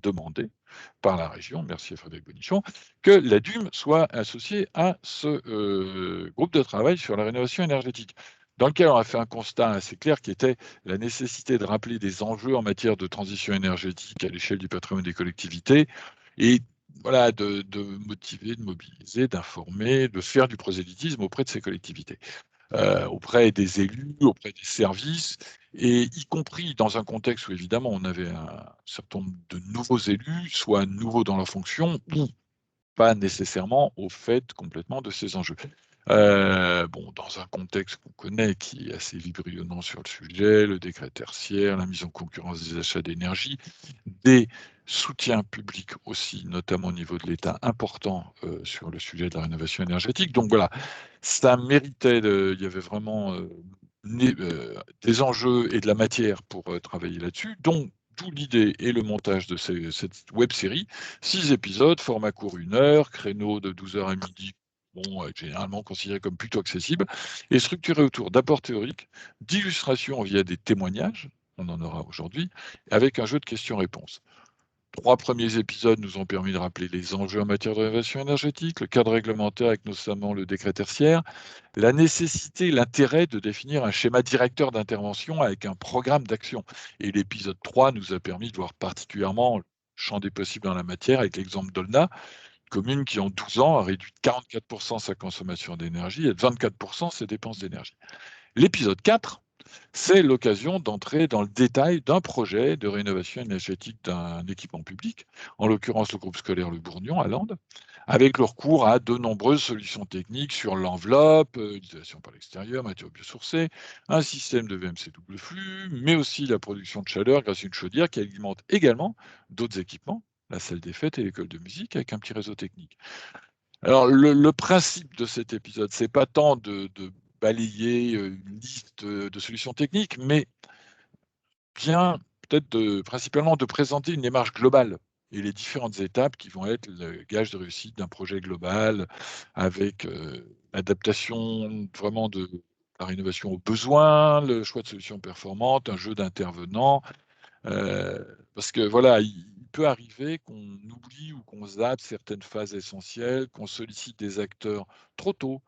demandé par la région, merci à Frédéric Bonichon, que l'ADUM soit associée à ce groupe de travail sur la rénovation énergétique, dans lequel on a fait un constat assez clair qui était la nécessité de rappeler des enjeux en matière de transition énergétique à l'échelle du patrimoine des collectivités et voilà, de motiver, de mobiliser, d'informer, de faire du prosélytisme auprès de ces collectivités. Auprès des élus, auprès des services, et y compris dans un contexte où évidemment on avait un certain nombre de nouveaux élus, soit nouveaux dans leur fonction ou pas nécessairement au fait complètement de ces enjeux. Bon, dans un contexte qu'on connaît, qui est assez vibrionnant sur le sujet, le décret tertiaire, la mise en concurrence des achats d'énergie, des soutiens publics aussi, notamment au niveau de l'État, importants sur le sujet de la rénovation énergétique. Donc voilà, ça méritait, il y avait vraiment des enjeux et de la matière pour travailler là-dessus, donc d'où l'idée et le montage de cette web série. 6 épisodes, format court 1 heure, créneau de 12h à midi, bon, généralement considéré comme plutôt accessible, et structuré autour d'apports théoriques, d'illustrations via des témoignages, on en aura aujourd'hui, avec un jeu de questions-réponses. 3 premiers épisodes nous ont permis de rappeler les enjeux en matière de rénovation énergétique, le cadre réglementaire avec notamment le décret tertiaire, la nécessité, l'intérêt de définir un schéma directeur d'intervention avec un programme d'action. Et l'épisode 3 nous a permis de voir particulièrement le champ des possibles dans la matière avec l'exemple d'Olna, commune qui en 12 ans a réduit de 44% sa consommation d'énergie et de 24% ses dépenses d'énergie. L'épisode 4, c'est l'occasion d'entrer dans le détail d'un projet de rénovation énergétique d'un équipement public, en l'occurrence le groupe scolaire Le Bourgnon à Landes, avec le recours à de nombreuses solutions techniques sur l'enveloppe, l'isolation par l'extérieur, matériaux biosourcés, un système de VMC double flux, mais aussi la production de chaleur grâce à une chaudière qui alimente également d'autres équipements, la salle des fêtes et l'école de musique, avec un petit réseau technique. Alors, le principe de cet épisode, c'est pas tant de balayer une liste de solutions techniques, mais bien peut-être principalement de présenter une démarche globale et les différentes étapes qui vont être le gage de réussite d'un projet global avec l'adaptation vraiment de la rénovation aux besoins, le choix de solutions performantes, un jeu d'intervenants. Parce que voilà, il peut arriver qu'on oublie ou qu'on zappe certaines phases essentielles, qu'on sollicite des acteurs trop tôt,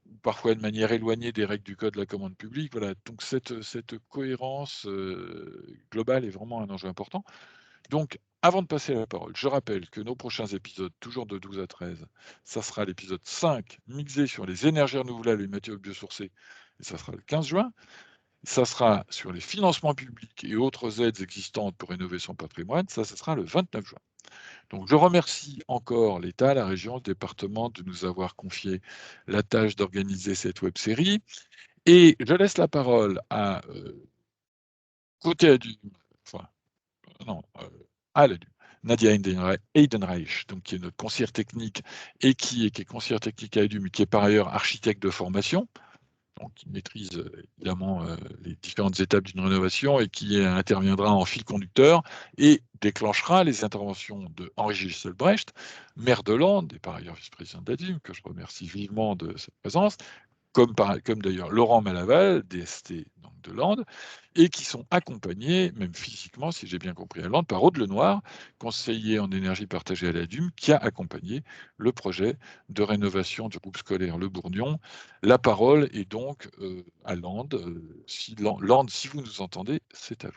ou parfois de manière éloignée des règles du code de la commande publique. Voilà, donc cette cohérence globale est vraiment un enjeu important. Donc, avant de passer la parole, je rappelle que nos prochains épisodes, toujours de 12 à 13, ça sera l'épisode 5, mixé sur les énergies renouvelables et les matériaux biosourcés, et ça sera le 15 juin. Ça sera sur les financements publics et autres aides existantes pour rénover son patrimoine, ça sera le 29 juin. Donc je remercie encore l'État, la région, le département de nous avoir confié la tâche d'organiser cette web-série. Et je laisse la parole à côté ADUM, enfin, non, à l'ADUM, Nadia Heidenreich, donc, qui est notre conseillère technique et qui est conseillère technique à ADUM, qui est par ailleurs architecte de formation, donc qui maîtrise évidemment les différentes étapes d'une rénovation et qui interviendra en fil conducteur et déclenchera les interventions de Henri Gisselbrecht, maire de Landes et par ailleurs vice-président d'ADUM, que je remercie vivement de sa présence, comme d'ailleurs Laurent Malaval, DST donc de Landes, et qui sont accompagnés, même physiquement, si j'ai bien compris à Landes, par Aude Lenoir, conseiller en énergie partagée à l'ADUM, qui a accompagné le projet de rénovation du groupe scolaire Le Bourgnon. La parole est donc à Landes. Landes, si vous nous entendez, c'est à vous.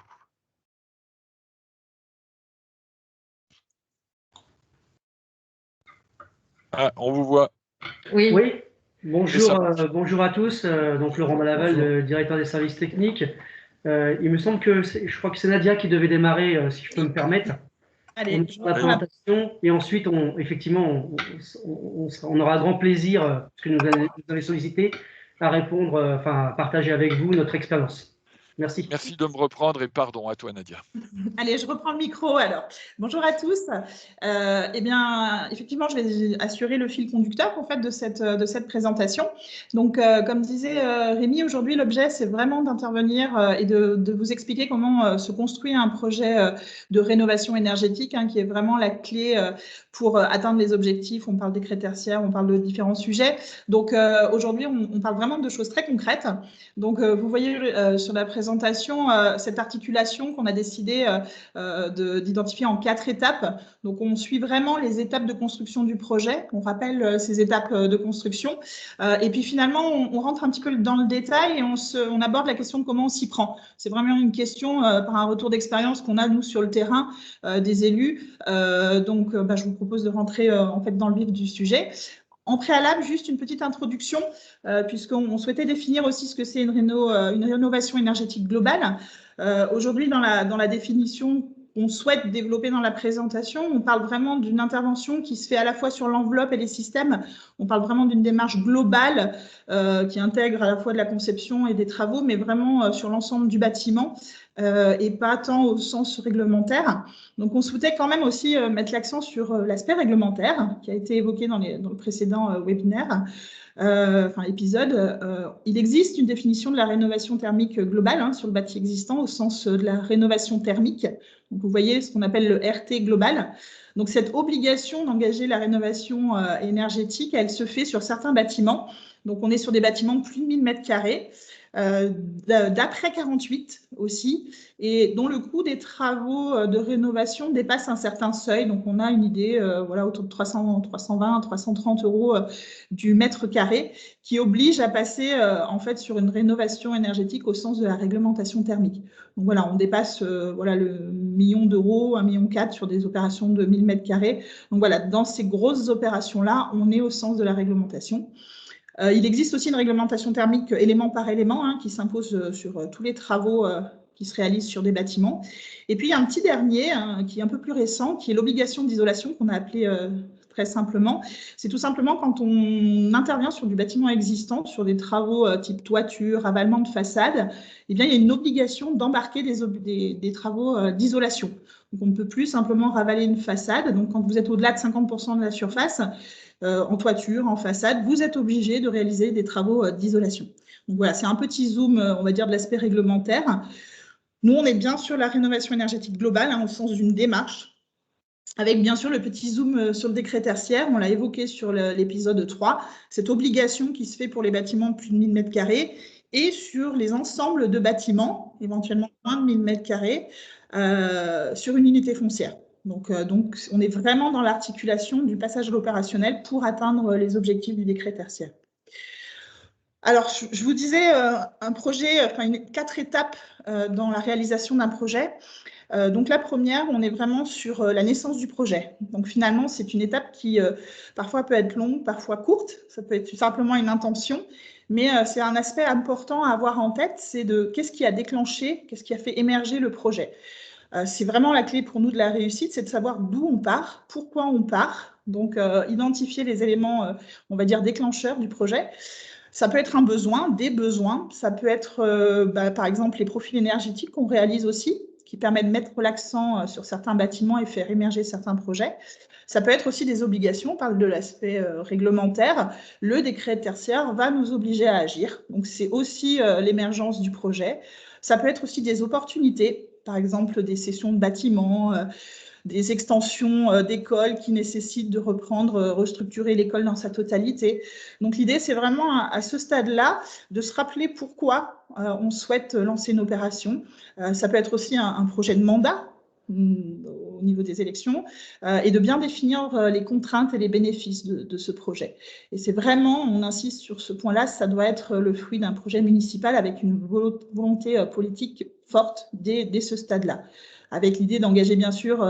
Ah, on vous voit. Oui, Oui, Et bonjour, ça marche. bonjour à tous. Donc Laurent Malaval, le directeur des services techniques. Il me semble que je crois que c'est Nadia qui devait démarrer, si je peux me permettre. allez, On je la reprends la... présentation et ensuite, effectivement, on aura grand plaisir, parce que nous avez sollicité, à répondre, enfin, à partager avec vous notre expérience. Merci. Merci de me reprendre et pardon à toi, Nadia. Allez, je reprends le micro alors. Bonjour à tous. Eh bien, effectivement, je vais assurer le fil conducteur en fait de cette présentation. Donc, comme disait Rémi, aujourd'hui, l'objet, c'est vraiment d'intervenir et de vous expliquer comment se construit un projet de rénovation énergétique, hein, qui est vraiment la clé pour atteindre les objectifs. On parle des critères tertiaires, on parle de différents sujets. Donc, aujourd'hui, on parle vraiment de choses très concrètes. Donc, vous voyez sur la présentation présentation cette articulation qu'on a décidé d'identifier en 4 étapes. Donc, on suit vraiment les étapes de construction du projet. On rappelle ces étapes de construction. Et puis, finalement, on rentre un petit peu dans le détail et on aborde la question de comment on s'y prend. C'est vraiment une question par un retour d'expérience qu'on a, nous, sur le terrain des élus. Donc, je vous propose de rentrer en fait dans le vif du sujet. En préalable, juste une petite introduction, puisqu'on souhaitait définir aussi ce que c'est une rénovation énergétique globale. Aujourd'hui, dans la définition qu'on souhaite développer dans la présentation, on parle vraiment d'une intervention qui se fait à la fois sur l'enveloppe et les systèmes. On parle vraiment d'une démarche globale qui intègre à la fois de la conception et des travaux, mais vraiment sur l'ensemble du bâtiment et pas tant au sens réglementaire. Donc, on souhaitait quand même aussi mettre l'accent sur l'aspect réglementaire qui a été évoqué dans le précédent webinaire. Épisode. Il existe une définition de la rénovation thermique globale sur le bâti existant au sens de la rénovation thermique. Donc, vous voyez ce qu'on appelle le RT global. Donc, cette obligation d'engager la rénovation énergétique, elle se fait sur certains bâtiments. Donc, on est sur des bâtiments de plus de 1000 m². D'après 48 aussi, et dont le coût des travaux de rénovation dépasse un certain seuil. Donc, on a une idée autour de 320, 330 euros du mètre carré, qui oblige à passer en fait sur une rénovation énergétique au sens de la réglementation thermique. Donc voilà, on dépasse le 1 million d'euros, 1,4 million sur des opérations de 1000 m². Donc voilà, dans ces grosses opérations-là, on est au sens de la réglementation. Il existe aussi une réglementation thermique élément par élément qui s'impose sur tous les travaux qui se réalisent sur des bâtiments. Et puis, il y a un petit dernier qui est un peu plus récent, qui est l'obligation d'isolation qu'on a appelée très simplement. C'est tout simplement quand on intervient sur du bâtiment existant, sur des travaux type toiture, ravalement de façade, eh bien, il y a une obligation d'embarquer des travaux d'isolation. Donc, on ne peut plus simplement ravaler une façade. Donc, quand vous êtes au-delà de 50% de la surface, en toiture, en façade, vous êtes obligé de réaliser des travaux d'isolation. Donc voilà, c'est un petit zoom, on va dire, de l'aspect réglementaire. Nous, on est bien sur la rénovation énergétique globale, au sens d'une démarche, avec bien sûr le petit zoom sur le décret tertiaire, on l'a évoqué sur l'épisode 3, cette obligation qui se fait pour les bâtiments de plus de 1000 m² et sur les ensembles de bâtiments, éventuellement moins de 1000 m², sur une unité foncière. Donc, on est vraiment dans l'articulation du passage à l'opérationnel pour atteindre les objectifs du décret tertiaire. Alors, je vous disais, un projet, 4 étapes dans la réalisation d'un projet. Donc, la première, on est vraiment sur la naissance du projet. Donc, finalement, c'est une étape qui parfois peut être longue, parfois courte. Ça peut être simplement une intention. Mais c'est un aspect important à avoir en tête, c'est de qu'est-ce qui a déclenché, qu'est-ce qui a fait émerger le projet. C'est vraiment la clé pour nous de la réussite, c'est de savoir d'où on part, pourquoi on part. Donc, identifier les éléments, on va dire, déclencheurs du projet. Ça peut être un besoin, des besoins. Ça peut être, par exemple, les profils énergétiques qu'on réalise aussi, qui permettent de mettre l'accent sur certains bâtiments et faire émerger certains projets. Ça peut être aussi des obligations, on parle de l'aspect réglementaire. Le décret tertiaire va nous obliger à agir. Donc, c'est aussi l'émergence du projet. Ça peut être aussi des opportunités, par exemple des cessions de bâtiments, des extensions d'écoles qui nécessitent de restructurer l'école dans sa totalité. Donc l'idée, c'est vraiment à ce stade-là de se rappeler pourquoi on souhaite lancer une opération. Ça peut être aussi un projet de mandat au niveau des élections et de bien définir les contraintes et les bénéfices de ce projet. Et c'est vraiment, on insiste sur ce point-là, ça doit être le fruit d'un projet municipal avec une volonté politique forte dès ce stade-là, avec l'idée d'engager bien sûr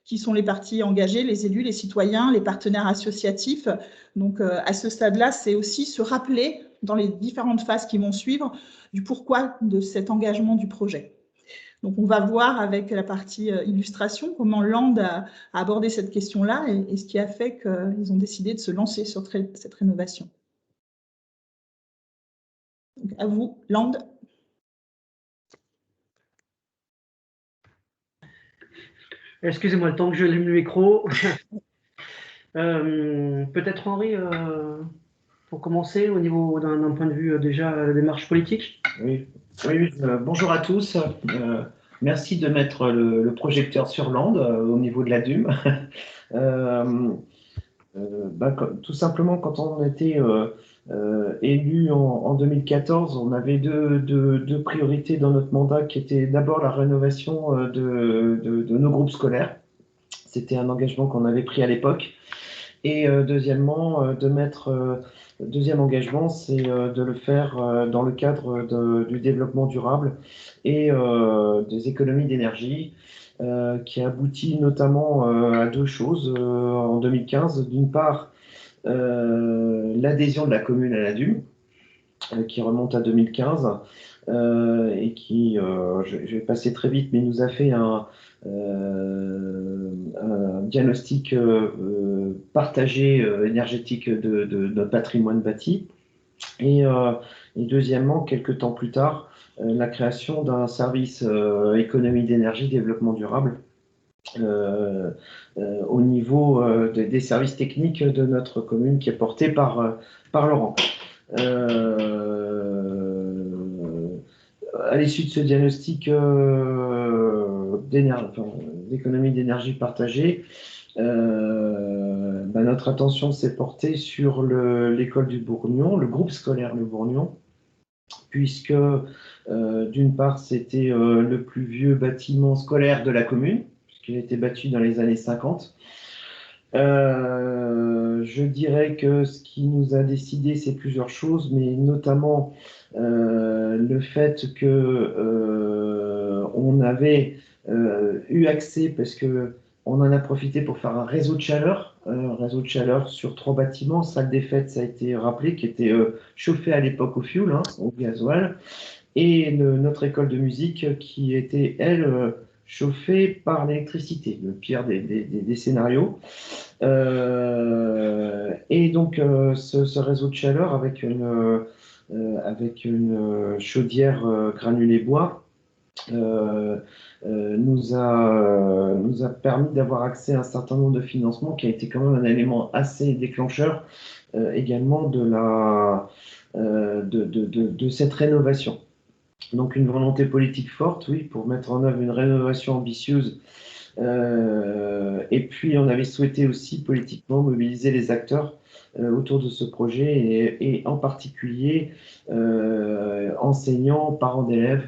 qui sont les parties engagées, les élus, les citoyens, les partenaires associatifs. Donc à ce stade-là, c'est aussi se rappeler dans les différentes phases qui vont suivre du pourquoi de cet engagement du projet. Donc on va voir avec la partie illustration comment Land a abordé cette question-là et ce qui a fait qu'ils ont décidé de se lancer sur cette rénovation. Donc à vous, Land. Excusez-moi, le temps que je allume le micro. Peut-être Henri, pour commencer, au niveau d'un point de vue déjà la démarche politique. Oui. Bonjour à tous. Merci de mettre le projecteur sur Land au niveau de la DUM. Tout simplement, quand on était élu en 2014, on avait deux priorités dans notre mandat qui étaient d'abord la rénovation de nos groupes scolaires. C'était un engagement qu'on avait pris à l'époque. Et deuxièmement, deuxième engagement, c'est de le faire dans le cadre du développement durable et des économies d'énergie, qui aboutit notamment à deux choses en 2015. D'une part, l'adhésion de la commune à la DUM, qui remonte à 2015 et qui, je vais passer très vite, mais nous a fait un diagnostic partagé énergétique de notre patrimoine bâti. Et deuxièmement, quelques temps plus tard, la création d'un service économie d'énergie, développement durable, au niveau des services techniques de notre commune, qui est porté par Laurent. À l'issue de ce diagnostic d'économie d'énergie partagée, notre attention s'est portée sur l'école du Bourgnon, le groupe scolaire Le Bourgnon, puisque d'une part c'était le plus vieux bâtiment scolaire de la commune, puisqu'il a été bâti dans les années 50. Je dirais que ce qui nous a décidé, c'est plusieurs choses, mais notamment le fait que on avait eu accès, parce que on en a profité pour faire un réseau de chaleur sur 3 bâtiments, salle des fêtes, ça a été rappelé, qui était chauffé à l'époque au fioul, au gasoil, et notre école de musique qui était, elle, chauffée par l'électricité, le pire des scénarios. Et donc ce réseau de chaleur avec une chaudière granulée bois nous a permis d'avoir accès à un certain nombre de financements, qui a été quand même un élément assez déclencheur également de cette rénovation. Donc une volonté politique forte, oui, pour mettre en œuvre une rénovation ambitieuse. Et puis on avait souhaité aussi politiquement mobiliser les acteurs autour de ce projet, et en particulier enseignants, parents d'élèves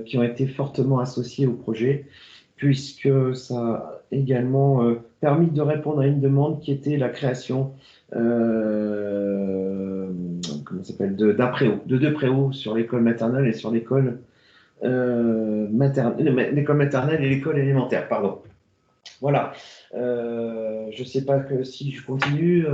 qui ont été fortement associés au projet, puisque ça a également permis de répondre à une demande qui était la création de deux préaux sur l'école maternelle et sur l'école l'école maternelle et l'école élémentaire, pardon. Voilà. Je ne sais pas si je continue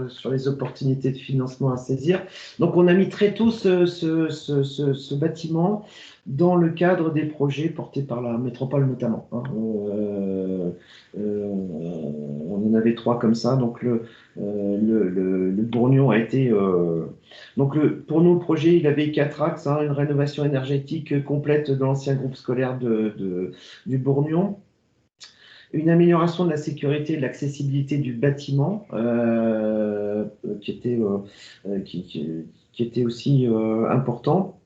sur les opportunités de financement à saisir. Donc, on a mis très tôt ce bâtiment dans le cadre des projets portés par la métropole notamment. On en avait 3 comme ça. Donc, le Bourgnon a été... Donc, pour nous, le projet, il avait 4 axes. Une rénovation énergétique complète de l'ancien groupe scolaire du Bourgnon. Une amélioration de la sécurité et de l'accessibilité du bâtiment, qui était aussi important.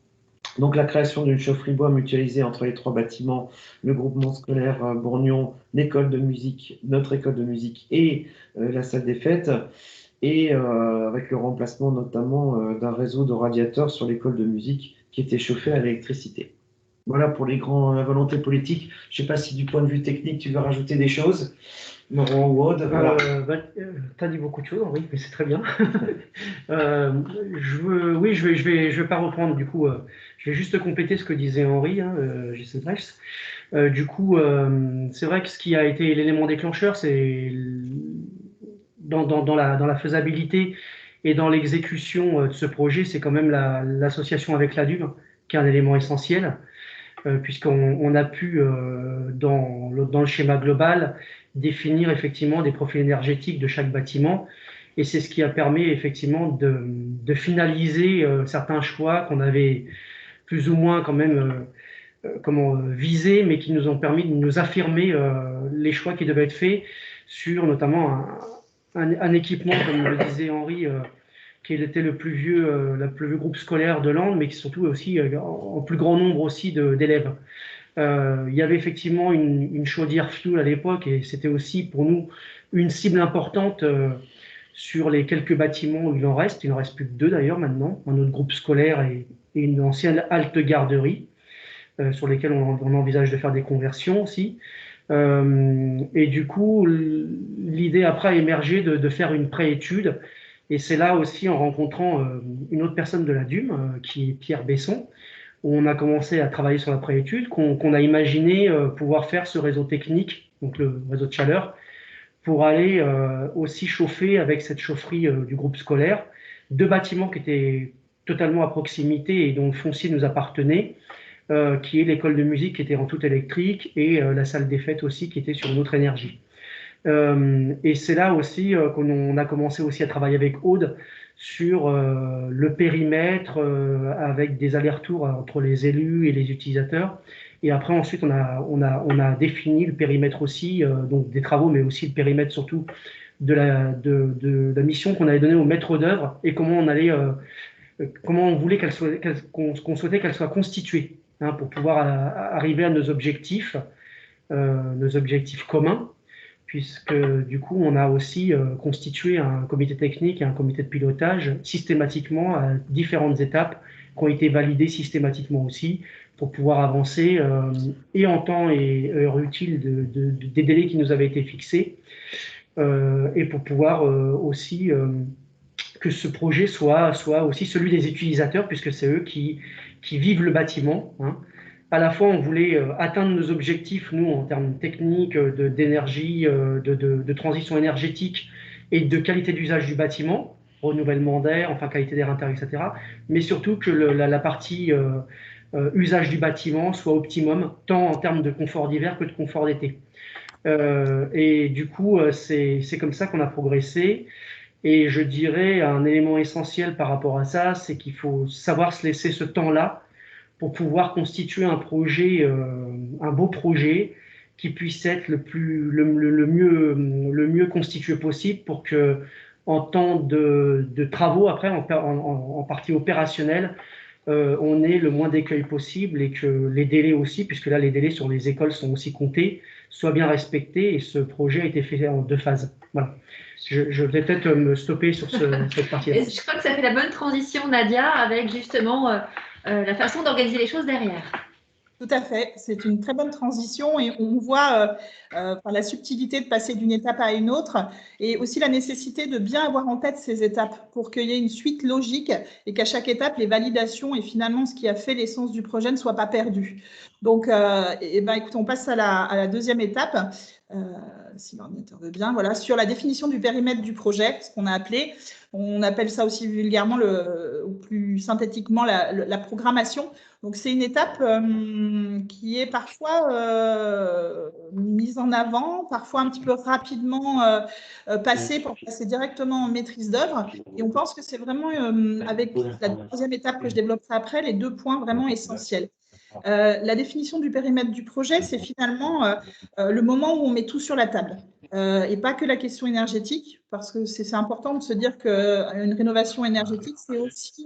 Donc la création d'une chaufferie bois mutualisée entre les 3 bâtiments, le groupement scolaire Bourgnon, l'école de musique, notre école de musique et la salle des fêtes, et avec le remplacement notamment d'un réseau de radiateurs sur l'école de musique qui était chauffé à l'électricité. Voilà pour la volonté politique. Je ne sais pas si du point de vue technique, tu veux rajouter des choses, Laurent ou Aude. Voilà. Tu as dit beaucoup de choses, oui, mais c'est très bien. Je vais pas reprendre, du coup, je vais juste compléter ce que disait Henri, J.C. Drex. Du coup, c'est vrai que ce qui a été l'élément déclencheur, c'est dans la faisabilité et dans l'exécution de ce projet, c'est quand même l'association avec la DUM, qui est un élément essentiel. Puisqu'on a pu, dans le schéma global, définir effectivement des profils énergétiques de chaque bâtiment. Et c'est ce qui a permis effectivement de finaliser certains choix qu'on avait plus ou moins quand même visés, mais qui nous ont permis de nous affirmer les choix qui devaient être faits sur notamment un équipement, comme le disait Henri, qui était le plus vieux groupe scolaire de Landes, mais qui surtout aussi en plus grand nombre aussi d'élèves. Il y avait effectivement une chaudière fuel à l'époque, et c'était aussi pour nous une cible importante Sur les quelques bâtiments où il en reste plus que 2 d'ailleurs maintenant, un autre groupe scolaire et une ancienne halte garderie, sur lesquels on envisage de faire des conversions aussi. Et du coup, l'idée après a émergé de faire une préétude. Et c'est là aussi, en rencontrant une autre personne de la DUM, qui est Pierre Besson, où on a commencé à travailler sur la préétude, qu'on a imaginé pouvoir faire ce réseau technique, donc le réseau de chaleur, pour aller aussi chauffer avec cette chaufferie du groupe scolaire, 2 bâtiments qui étaient totalement à proximité et dont le foncier nous appartenait, qui est l'école de musique qui était en tout électrique et la salle des fêtes aussi qui était sur une autre énergie. Et c'est là aussi qu'on a commencé aussi à travailler avec Aude sur le périmètre avec des allers-retours entre les élus et les utilisateurs. Et après, ensuite, on a défini le périmètre aussi, donc des travaux, mais aussi le périmètre surtout de la mission qu'on avait donnée au maître d'œuvre et comment on voulait qu'on souhaitait qu'elle soit constituée, hein, pour pouvoir arriver à nos objectifs communs, puisque du coup, on a aussi constitué un comité technique et un comité de pilotage systématiquement à différentes étapes qui ont été validées systématiquement aussi pour pouvoir avancer et en temps et heure utile des délais qui nous avaient été fixés et pour pouvoir aussi que ce projet soit aussi celui des utilisateurs, puisque c'est eux qui vivent le bâtiment, hein. À la fois, on voulait atteindre nos objectifs, nous, en termes techniques, d'énergie, de transition énergétique et de qualité d'usage du bâtiment, renouvellement d'air, enfin qualité d'air intérieur, etc. Mais surtout que la partie usage du bâtiment soit optimum, tant en termes de confort d'hiver que de confort d'été. Et du coup, c'est comme ça qu'on a progressé. Et je dirais un élément essentiel par rapport à ça, c'est qu'il faut savoir se laisser ce temps-là pour pouvoir constituer un projet, un beau projet qui puisse être le mieux constitué possible pour que, en temps de travaux, après, en partie opérationnelle, on ait le moins d'écueils possible et que les délais aussi, puisque là, les délais sur les écoles sont aussi comptés, soient bien respectés et ce projet a été fait en 2 phases. Voilà. Je vais peut-être me stopper sur cette partie-là. Je crois que ça fait la bonne transition, Nadia, avec justement la façon d'organiser les choses derrière. Tout à fait, c'est une très bonne transition et on voit la subtilité de passer d'une étape à une autre et aussi la nécessité de bien avoir en tête ces étapes pour qu'il y ait une suite logique et qu'à chaque étape, les validations et finalement ce qui a fait l'essence du projet ne soient pas perdues. Donc, écoute, on passe à la deuxième étape, si l'ordinateur veut bien, voilà, sur la définition du périmètre du projet, ce qu'on a appelé. On appelle ça aussi vulgairement, ou plus synthétiquement, la programmation. Donc, c'est une étape qui est parfois mise en avant, parfois un petit peu rapidement passée pour passer directement en maîtrise d'œuvre. Et on pense que c'est vraiment, avec la deuxième étape que je développerai après, les 2 points vraiment essentiels. La définition du périmètre du projet, c'est finalement le moment où on met tout sur la table. Et pas que la question énergétique, parce que c'est important de se dire qu'une rénovation énergétique, c'est aussi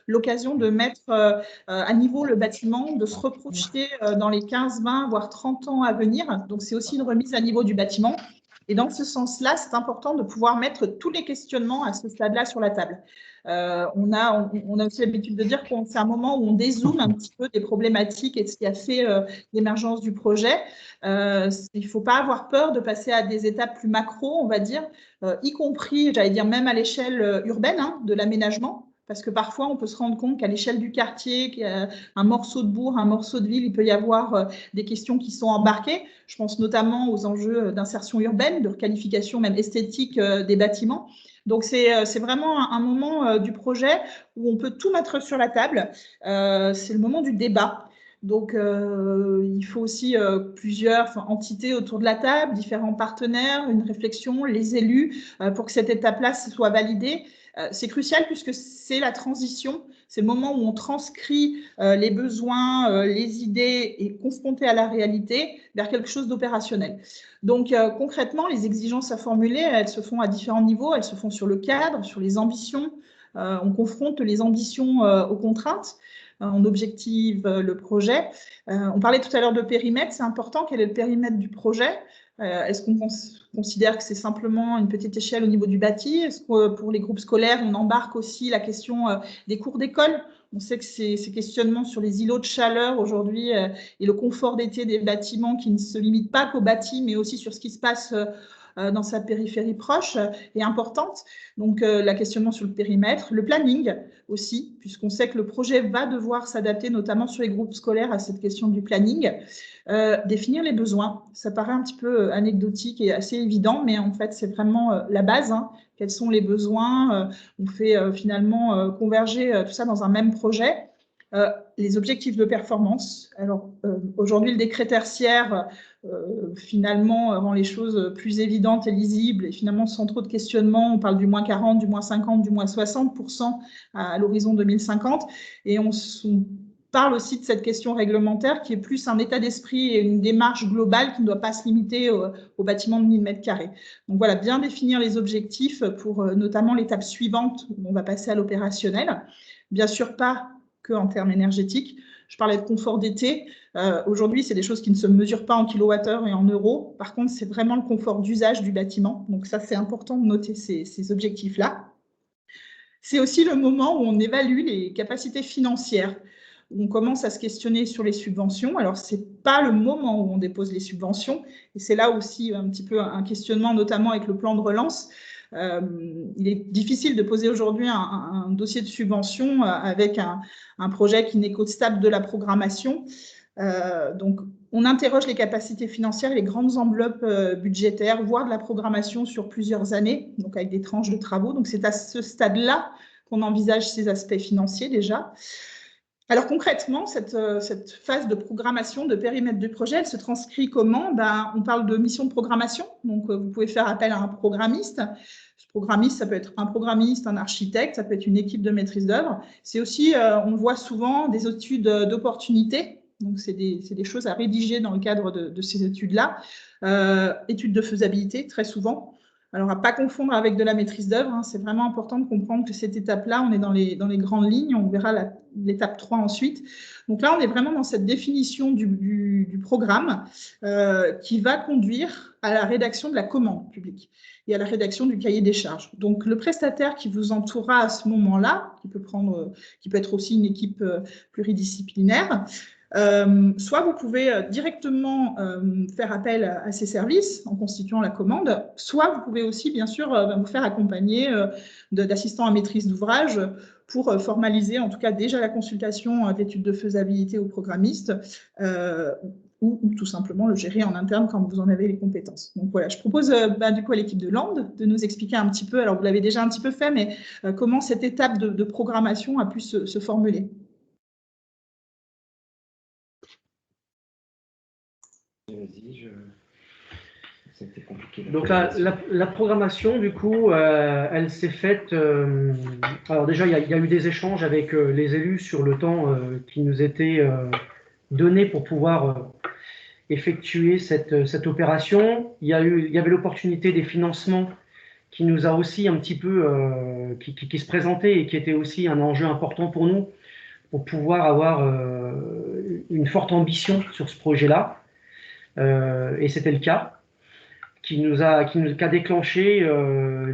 l'occasion de mettre à niveau le bâtiment, de se reprojeter dans les 15, 20, voire 30 ans à venir. Donc, c'est aussi une remise à niveau du bâtiment. Et dans ce sens-là, c'est important de pouvoir mettre tous les questionnements à ce stade-là sur la table. On a aussi l'habitude de dire que c'est un moment où on dézoome un petit peu des problématiques et de ce qui a fait l'émergence du projet. Il ne faut pas avoir peur de passer à des étapes plus macro, on va dire, y compris, j'allais dire, même à l'échelle urbaine, hein, de l'aménagement. Parce que parfois, on peut se rendre compte qu'à l'échelle du quartier, qu'il y a un morceau de bourg, un morceau de ville, il peut y avoir des questions qui sont embarquées. Je pense notamment aux enjeux d'insertion urbaine, de requalification même esthétique des bâtiments. Donc, c'est vraiment un moment du projet où on peut tout mettre sur la table. C'est le moment du débat. Donc, il faut aussi plusieurs entités autour de la table, différents partenaires, une réflexion, les élus, pour que cette étape-là soit validée. C'est crucial puisque c'est la transition, c'est le moment où on transcrit les besoins, les idées et confronté à la réalité vers quelque chose d'opérationnel. Donc concrètement, les exigences à formuler, elles se font à différents niveaux, elles se font sur le cadre, sur les ambitions, on confronte les ambitions aux contraintes. on objective le projet. On parlait tout à l'heure de périmètre, c'est important. Quel est le périmètre du projet? Est-ce qu'on considère que c'est simplement une petite échelle au niveau du bâti? Est-ce que pour les groupes scolaires, on embarque aussi la question des cours d'école? On sait que ces questionnements sur les îlots de chaleur aujourd'hui et le confort d'été des bâtiments qui ne se limitent pas qu'au bâti, mais aussi sur ce qui se passe dans sa périphérie proche est importante. Donc, la questionnement sur le périmètre, le planning aussi, puisqu'on sait que le projet va devoir s'adapter, notamment sur les groupes scolaires, à cette question du planning. Définir les besoins, ça paraît un petit peu anecdotique et assez évident, mais en fait, c'est vraiment la base. Hein. Quels sont les besoins? On fait finalement converger tout ça dans un même projet. Les objectifs de performance. Alors, aujourd'hui, le décret tertiaire, finalement, rend les choses plus évidentes et lisibles, et finalement, sans trop de questionnement, on parle du moins 40, du moins 50, du moins 60% à l'horizon 2050, et on parle aussi de cette question réglementaire qui est plus un état d'esprit et une démarche globale qui ne doit pas se limiter au bâtiment de 1000 m². Donc voilà, bien définir les objectifs pour notamment l'étape suivante où on va passer à l'opérationnel. Bien sûr, pas que en termes énergétiques. Je parlais de confort d'été. Aujourd'hui, c'est des choses qui ne se mesurent pas en kilowattheures et en euros. Par contre, c'est vraiment le confort d'usage du bâtiment. Donc ça, c'est important de noter ces objectifs-là. C'est aussi le moment où on évalue les capacités financières. On commence à se questionner sur les subventions. Alors, ce n'est pas le moment où on dépose les subventions. Et c'est là aussi un petit peu un questionnement, notamment avec le plan de relance. Il est difficile de poser aujourd'hui un dossier de subvention avec un projet qui n'est qu'au stade de la programmation. Donc, on interroge les capacités financières et les grandes enveloppes budgétaires, voire de la programmation sur plusieurs années, donc avec des tranches de travaux. Donc, c'est à ce stade-là qu'on envisage ces aspects financiers déjà. Alors concrètement, cette phase de programmation, de périmètre du projet, elle se transcrit comment? On parle de mission de programmation, donc vous pouvez faire appel à un programmiste. Ce programmiste, ça peut être un programmiste, un architecte, ça peut être une équipe de maîtrise d'œuvre. C'est aussi, on voit souvent des études d'opportunité, donc c'est des choses à rédiger dans le cadre de ces études-là. Études de faisabilité, très souvent. Alors, à ne pas confondre avec de la maîtrise d'œuvre, hein, c'est vraiment important de comprendre que cette étape-là, on est dans les grandes lignes, on verra l'étape 3 ensuite. Donc là, on est vraiment dans cette définition du programme qui va conduire à la rédaction de la commande publique et à la rédaction du cahier des charges. Donc, le prestataire qui vous entourera à ce moment-là, qui peut être aussi une équipe pluridisciplinaire, soit vous pouvez directement faire appel à ces services en constituant la commande, soit vous pouvez aussi bien sûr vous faire accompagner d'assistants à maîtrise d'ouvrage pour formaliser en tout cas déjà la consultation d'études de faisabilité aux programmistes ou tout simplement le gérer en interne quand vous en avez les compétences. Donc voilà, je propose du coup à l'équipe de Land de nous expliquer un petit peu, alors vous l'avez déjà un petit peu fait, mais comment cette étape de programmation a pu se formuler. C'était compliqué. Donc la programmation, du coup, elle s'est faite. Alors déjà, il y a eu des échanges avec les élus sur le temps qui nous était donné pour pouvoir effectuer cette opération. Il y avait l'opportunité des financements qui nous a aussi un petit peu qui se présentait et qui était aussi un enjeu important pour nous pour pouvoir avoir une forte ambition sur ce projet-là. Et c'était le cas, qui a déclenché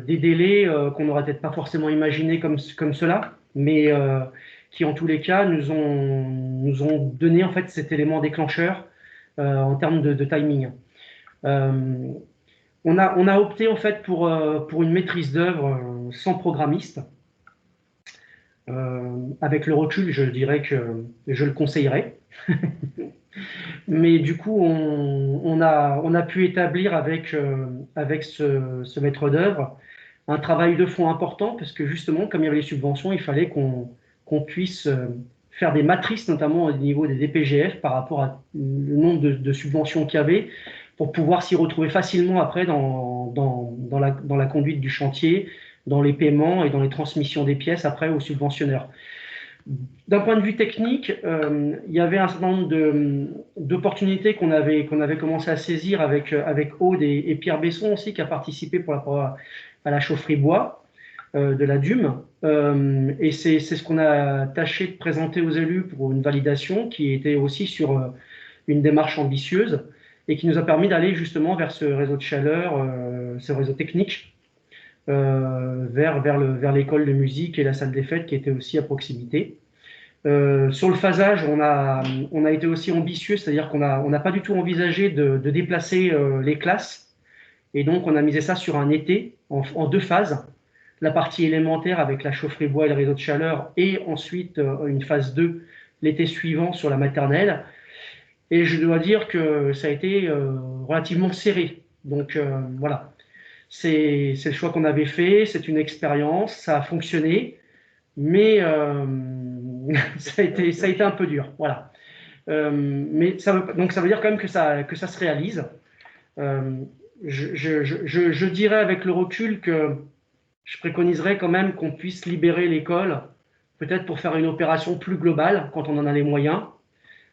des délais qu'on n'aurait peut-être pas forcément imaginé comme cela, mais qui en tous les cas nous ont donné en fait cet élément déclencheur en termes de timing. On a opté en fait pour une maîtrise d'œuvre sans programmiste. Avec le recul, je dirais que je le conseillerais. Mais du coup, on a pu établir avec ce maître d'œuvre un travail de fond important, parce que justement, comme il y avait les subventions, il fallait qu'on puisse faire des matrices, notamment au niveau des DPGF, par rapport à le nombre de subventions qu'il y avait, pour pouvoir s'y retrouver facilement après dans la conduite du chantier, dans les paiements et dans les transmissions des pièces après aux subventionneurs. D'un point de vue technique, il y avait un certain nombre d'opportunités qu'on avait commencé à saisir avec Aude et Pierre Besson aussi, qui a participé à la chaufferie bois. de la DUM. Et c'est ce qu'on a tâché de présenter aux élus pour une validation qui était aussi sur une démarche ambitieuse et qui nous a permis d'aller justement vers ce réseau de chaleur, ce réseau technique, vers l'école de musique et la salle des fêtes qui était aussi à proximité. Sur le phasage, on a été aussi ambitieux, c'est-à-dire qu'on n'a pas du tout envisagé de déplacer les classes. Et donc, on a misé ça sur un été en 2 phases. La partie élémentaire avec la chaufferie bois et le réseau de chaleur, et ensuite une phase 2 l'été suivant sur la maternelle. Et je dois dire que ça a été relativement serré. Donc voilà, c'est le choix qu'on avait fait, c'est une expérience, ça a fonctionné, mais ça a été un peu dur. Voilà. Mais donc ça veut dire quand même que ça se réalise. Je dirais avec le recul que je préconiserais quand même qu'on puisse libérer l'école, peut-être pour faire une opération plus globale quand on en a les moyens,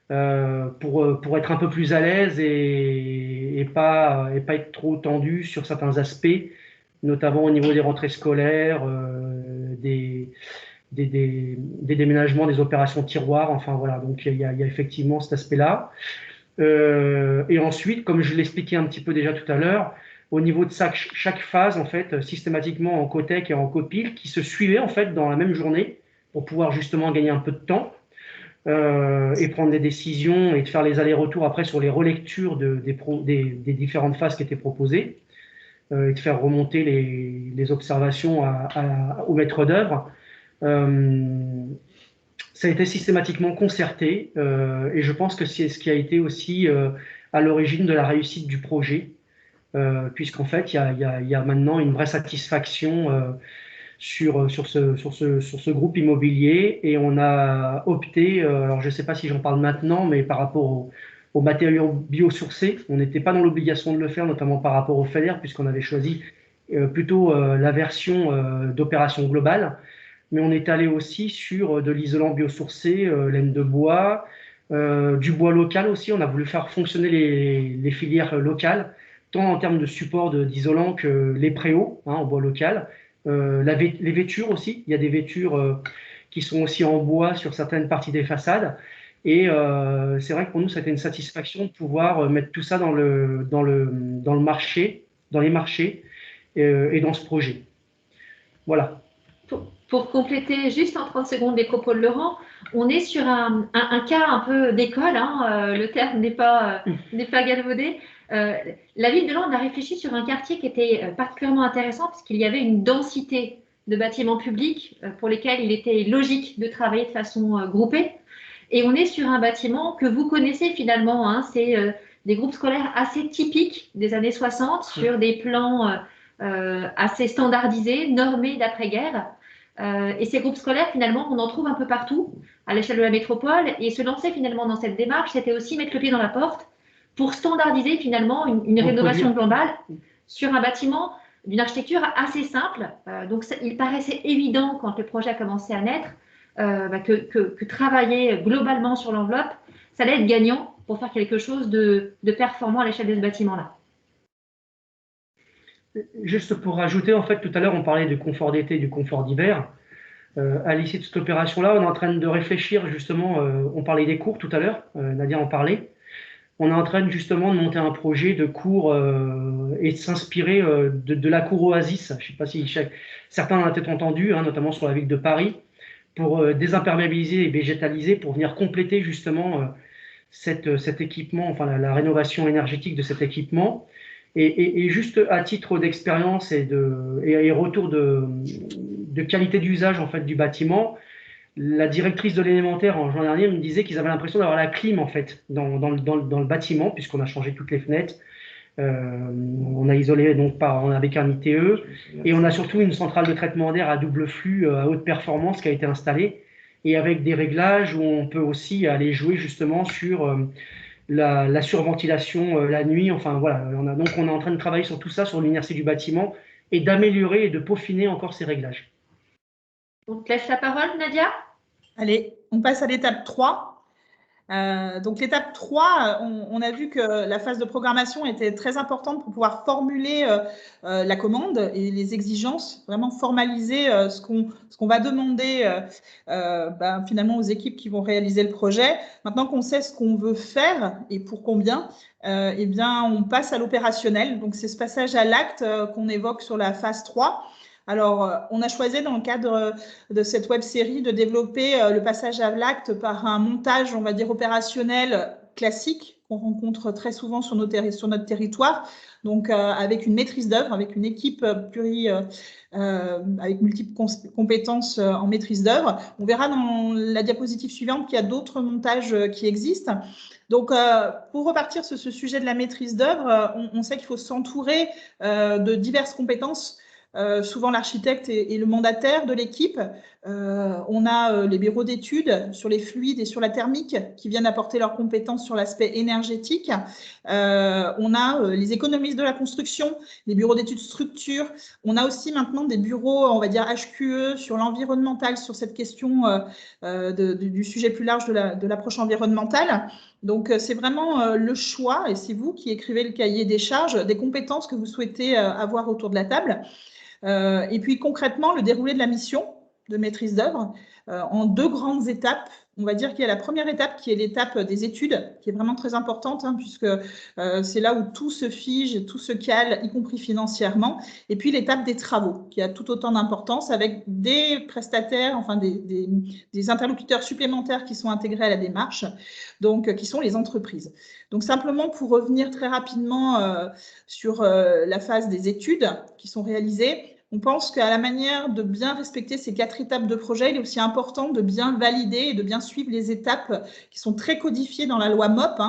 pour être un peu plus à l'aise et pas être trop tendu sur certains aspects, notamment au niveau des rentrées scolaires, des déménagements, des opérations tiroirs. Enfin voilà, donc il y a effectivement cet aspect-là. Et ensuite, comme je l'expliquais un petit peu déjà tout à l'heure, au niveau de chaque phase, en fait, systématiquement en cotec et en copil, qui se suivaient en fait dans la même journée pour pouvoir justement gagner un peu de temps et prendre des décisions et de faire les allers-retours après sur les relectures des différentes phases qui étaient proposées et de faire remonter les observations au maître d'œuvre. Ça a été systématiquement concerté et je pense que c'est ce qui a été aussi à l'origine de la réussite du projet, puisqu'en fait, il y a maintenant une vraie satisfaction sur ce groupe immobilier et on a opté, alors je ne sais pas si j'en parle maintenant, mais par rapport aux matériaux biosourcés, on n'était pas dans l'obligation de le faire, notamment par rapport au FEDER, puisqu'on avait choisi plutôt la version d'opération globale. Mais on est allé aussi sur de l'isolant biosourcé, laine de bois, du bois local aussi. On a voulu faire fonctionner les filières locales, tant en termes de support d'isolant que les préaux en bois local. Les vêtures aussi. Il y a des vêtures qui sont aussi en bois sur certaines parties des façades. Et c'est vrai que pour nous, ça a été une satisfaction de pouvoir mettre tout ça dans le marché, dans les marchés et dans ce projet. Voilà. Pour compléter juste en 30 secondes les propos de Laurent, on est sur un cas un peu d'école, le terme n'est pas galvaudé. La ville de Laon a réfléchi sur un quartier qui était particulièrement intéressant parce qu'il y avait une densité de bâtiments publics pour lesquels il était logique de travailler de façon groupée. Et on est sur un bâtiment que vous connaissez finalement, c'est des groupes scolaires assez typiques des années 60 sur des plans assez standardisés, normés d'après-guerre. Et ces groupes scolaires, finalement, on en trouve un peu partout à l'échelle de la métropole. Et se lancer finalement dans cette démarche, c'était aussi mettre le pied dans la porte pour standardiser finalement une rénovation globale sur un bâtiment d'une architecture assez simple. Donc, il paraissait évident quand le projet a commencé à naître que travailler globalement sur l'enveloppe, ça allait être gagnant pour faire quelque chose de performant à l'échelle de ce bâtiment-là. Juste pour rajouter, en fait, tout à l'heure, on parlait du confort d'été et du confort d'hiver. À l'issue de cette opération-là, on est en train de réfléchir, justement, on parlait des cours tout à l'heure, Nadia en parlait. On est en train justement de monter un projet de cours et de s'inspirer de la cour Oasis. Je ne sais pas si certains en ont peut-être entendu, notamment sur la ville de Paris, pour désimperméabiliser et végétaliser, pour venir compléter justement cet équipement, enfin la rénovation énergétique de cet équipement. Et juste à titre d'expérience et retour de qualité d'usage en fait du bâtiment, la directrice de l'élémentaire en juin dernier me disait qu'ils avaient l'impression d'avoir la clim en fait dans le bâtiment, puisqu'on a changé toutes les fenêtres, on a isolé donc avec un ITE et on a surtout une centrale de traitement d'air à double flux à haute performance qui a été installée et avec des réglages où on peut aussi aller jouer justement sur la surventilation la nuit, enfin voilà, donc on est en train de travailler sur tout ça, sur l'inertie du bâtiment et d'améliorer et de peaufiner encore ces réglages. On te laisse la parole, Nadia. Allez, on passe à l'étape 3. Donc l'étape 3, on a vu que la phase de programmation était très importante pour pouvoir formuler la commande et les exigences, vraiment formaliser ce qu'on va demander finalement aux équipes qui vont réaliser le projet. Maintenant qu'on sait ce qu'on veut faire et pour combien, eh bien, on passe à l'opérationnel. Donc c'est ce passage à l'acte qu'on évoque sur la phase 3. Alors, on a choisi dans le cadre de cette web-série de développer le passage à l'acte par un montage, on va dire, opérationnel classique qu'on rencontre très souvent sur notre territoire, donc avec une maîtrise d'œuvre, avec une équipe avec multiples compétences en maîtrise d'œuvre. On verra dans la diapositive suivante qu'il y a d'autres montages qui existent. Donc, pour repartir sur ce sujet de la maîtrise d'œuvre, on sait qu'il faut s'entourer de diverses compétences. Souvent l'architecte et le mandataire de l'équipe. On a les bureaux d'études sur les fluides et sur la thermique qui viennent apporter leurs compétences sur l'aspect énergétique. On a les économistes de la construction, les bureaux d'études structure. On a aussi maintenant des bureaux, on va dire HQE, sur l'environnemental, sur cette question du sujet plus large de l'approche environnementale. Donc, c'est vraiment le choix, et c'est vous qui écrivez le cahier des charges, des compétences que vous souhaitez avoir autour de la table. Et puis concrètement, le déroulé de la mission de maîtrise d'œuvre en 2 grandes étapes. On va dire qu'il y a la première étape qui est l'étape des études, qui est vraiment très importante, puisque c'est là où tout se fige, tout se cale, y compris financièrement. Et puis l'étape des travaux, qui a tout autant d'importance, avec des prestataires, enfin des interlocuteurs supplémentaires qui sont intégrés à la démarche, donc qui sont les entreprises. Donc simplement pour revenir très rapidement sur la phase des études qui sont réalisées, on pense qu'à la manière de bien respecter ces 4 étapes de projet, il est aussi important de bien valider et de bien suivre les étapes qui sont très codifiées dans la loi MOP,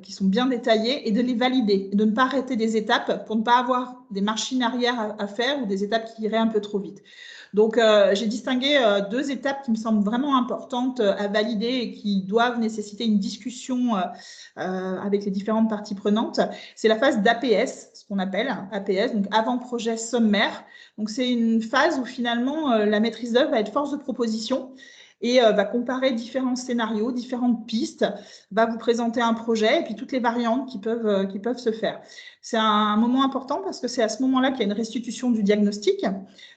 qui sont bien détaillées, et de les valider, et de ne pas arrêter des étapes pour ne pas avoir des machines arrière à faire ou des étapes qui iraient un peu trop vite. Donc, j'ai distingué 2 étapes qui me semblent vraiment importantes à valider et qui doivent nécessiter une discussion avec les différentes parties prenantes. C'est la phase d'APS, ce qu'on appelle APS, donc avant-projet sommaire. Donc, c'est une phase où finalement la maîtrise d'œuvre va être force de proposition et va comparer différents scénarios, différentes pistes, va vous présenter un projet et puis toutes les variantes qui peuvent se faire. C'est un moment important parce que c'est à ce moment-là qu'il y a une restitution du diagnostic.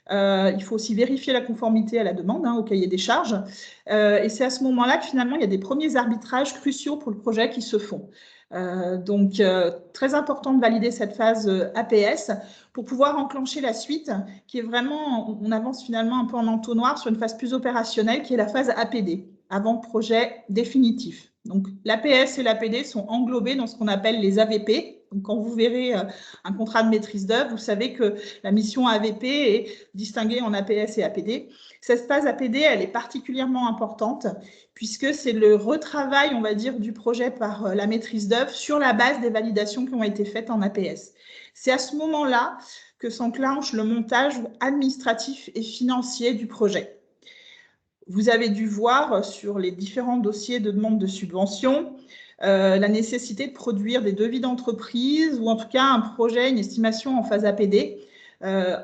Il faut aussi vérifier la conformité à la demande, au cahier des charges. Et c'est à ce moment-là que finalement, il y a des premiers arbitrages cruciaux pour le projet qui se font. Donc, très important de valider cette phase APS pour pouvoir enclencher la suite, qui est vraiment, on avance finalement un peu en entonnoir sur une phase plus opérationnelle, qui est la phase APD, avant projet définitif. Donc, l'APS et l'APD sont englobés dans ce qu'on appelle les AVP. Donc, quand vous verrez un contrat de maîtrise d'œuvre, vous savez que la mission AVP est distinguée en APS et APD. Cette phase APD, elle est particulièrement importante puisque c'est le retravail, on va dire, du projet par la maîtrise d'œuvre sur la base des validations qui ont été faites en APS. C'est à ce moment-là que s'enclenche le montage administratif et financier du projet. Vous avez dû voir sur les différents dossiers de demande de subvention la nécessité de produire des devis d'entreprise ou en tout cas un projet, une estimation en phase APD.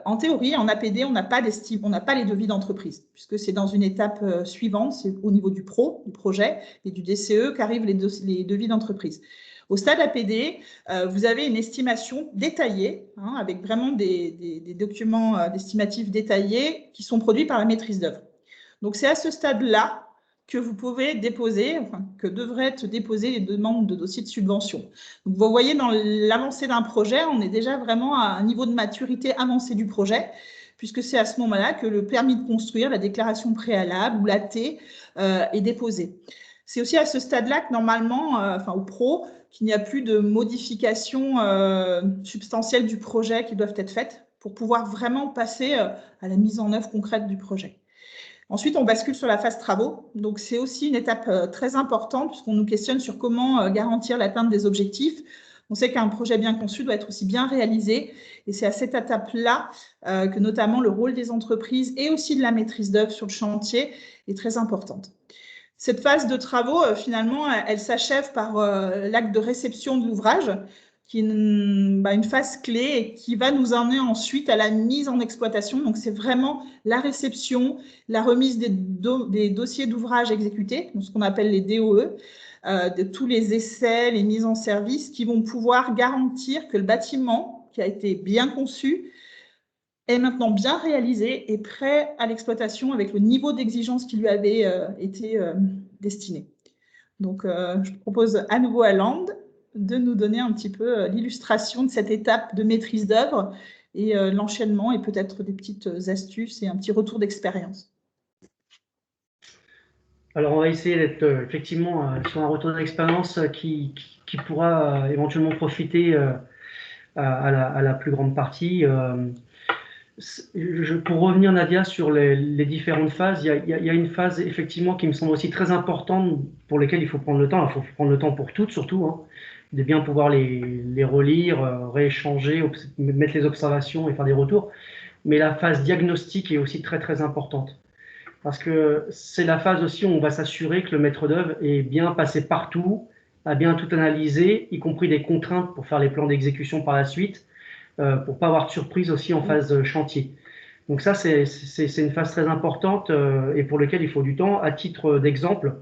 En théorie, en APD, on n'a pas les devis d'entreprise, puisque c'est dans une étape suivante, c'est au niveau du projet et du DCE qu'arrivent les devis d'entreprise. Au stade APD, vous avez une estimation détaillée, avec vraiment des documents d'estimatifs détaillés qui sont produits par la maîtrise d'œuvre. Donc, c'est à ce stade-là que vous pouvez déposer, que devraient être déposées les demandes de dossiers de subvention. Donc, vous voyez, dans l'avancée d'un projet, on est déjà vraiment à un niveau de maturité avancé du projet, puisque c'est à ce moment-là que le permis de construire, la déclaration préalable ou l'AT est déposé. C'est aussi à ce stade-là que normalement, au pro, qu'il n'y a plus de modifications substantielles du projet qui doivent être faites pour pouvoir vraiment passer à la mise en œuvre concrète du projet. Ensuite, on bascule sur la phase travaux. Donc, c'est aussi une étape très importante puisqu'on nous questionne sur comment garantir l'atteinte des objectifs. On sait qu'un projet bien conçu doit être aussi bien réalisé. Et c'est à cette étape-là que notamment le rôle des entreprises et aussi de la maîtrise d'œuvre sur le chantier est très importante. Cette phase de travaux, finalement, elle s'achève par l'acte de réception de l'ouvrage qui est une phase clé et qui va nous emmener ensuite à la mise en exploitation. Donc, c'est vraiment la réception, la remise des dossiers d'ouvrage exécutés, ce qu'on appelle les DOE, de tous les essais, les mises en service qui vont pouvoir garantir que le bâtiment qui a été bien conçu est maintenant bien réalisé et prêt à l'exploitation avec le niveau d'exigence qui lui avait été destiné. Donc, je propose à nouveau à Land de nous donner un petit peu l'illustration de cette étape de maîtrise d'œuvre et l'enchaînement et peut-être des petites astuces et un petit retour d'expérience. Alors, on va essayer d'être effectivement sur un retour d'expérience qui pourra éventuellement profiter à la plus grande partie. Pour revenir, Nadia, sur les différentes phases, il y a une phase effectivement qui me semble aussi très importante pour lesquelles il faut prendre le temps. Il faut prendre le temps pour toutes, surtout, hein, de bien pouvoir les relire, rééchanger, mettre les observations et faire des retours. Mais la phase diagnostique est aussi très très importante. Parce que c'est la phase aussi où on va s'assurer que le maître d'œuvre est bien passé partout, a bien tout analysé, y compris des contraintes pour faire les plans d'exécution par la suite, pour pas avoir de surprise aussi en phase chantier. Donc ça, c'est une phase très importante et pour laquelle il faut du temps. À titre d'exemple,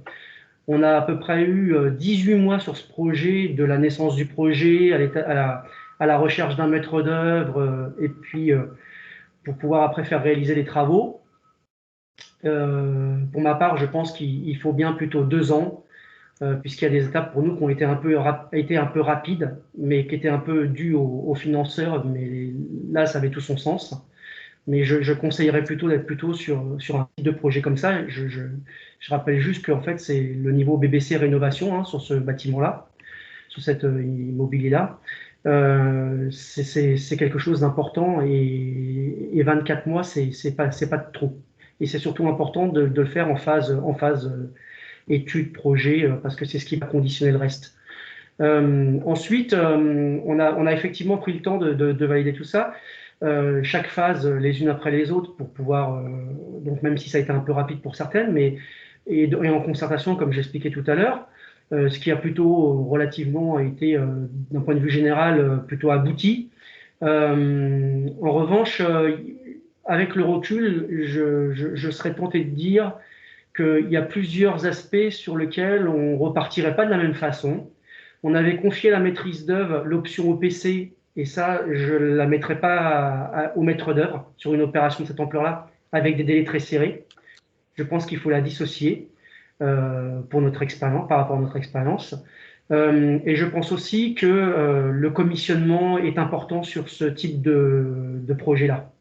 on a à peu près eu 18 mois sur ce projet, de la naissance du projet à la recherche d'un maître d'œuvre et puis pour pouvoir après faire réaliser les travaux. Pour ma part, je pense qu'il faut bien plutôt 2 ans, puisqu'il y a des étapes pour nous qui ont été un peu rapides, mais qui étaient un peu dues aux financeurs, mais là, ça avait tout son sens. Mais je conseillerais plutôt d'être plutôt sur un type de projet comme ça. Je rappelle juste qu'en fait, c'est le niveau BBC rénovation hein, sur ce bâtiment-là, sur cet immobilier-là. C'est quelque chose d'important et 24 mois, c'est pas trop. Et c'est surtout important de le faire en phase étude, projet, parce que c'est ce qui va conditionner le reste. Ensuite, on a effectivement pris le temps de valider tout ça. Chaque phase les unes après les autres pour pouvoir, donc même si ça a été un peu rapide pour certaines, et en concertation, comme j'expliquais tout à l'heure, ce qui a plutôt relativement été, d'un point de vue général, plutôt abouti. En revanche, avec le recul, je serais tenté de dire qu'il y a plusieurs aspects sur lesquels on ne repartirait pas de la même façon. On avait confié la maîtrise d'œuvre, l'option OPC, et ça, je ne la mettrais pas au maître d'œuvre sur une opération de cette ampleur-là, avec des délais très serrés. Je pense qu'il faut la dissocier pour notre expérience, par rapport à notre expérience. Et je pense aussi que le commissionnement est important sur ce type de projet-là.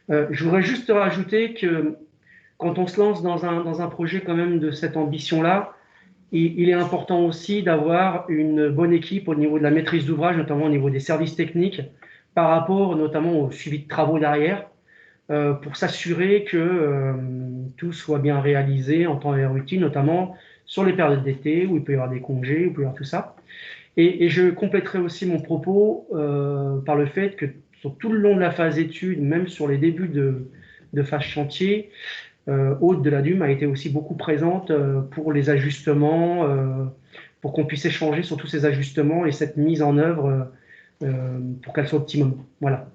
Je voudrais juste rajouter que quand on se lance dans un projet quand même de cette ambition-là, il est important aussi d'avoir une bonne équipe au niveau de la maîtrise d'ouvrage, notamment au niveau des services techniques, par rapport notamment au suivi de travaux derrière, pour s'assurer que tout soit bien réalisé en temps et heure utile, notamment sur les périodes d'été où il peut y avoir des congés, où il peut y avoir tout ça. Et je compléterai aussi mon propos par le fait que sur tout le long de la phase étude, même sur les débuts de phase chantier, Aude de la DUM a été aussi beaucoup présente pour les ajustements, pour qu'on puisse échanger sur tous ces ajustements et cette mise en œuvre pour qu'elle soit optimum. Voilà.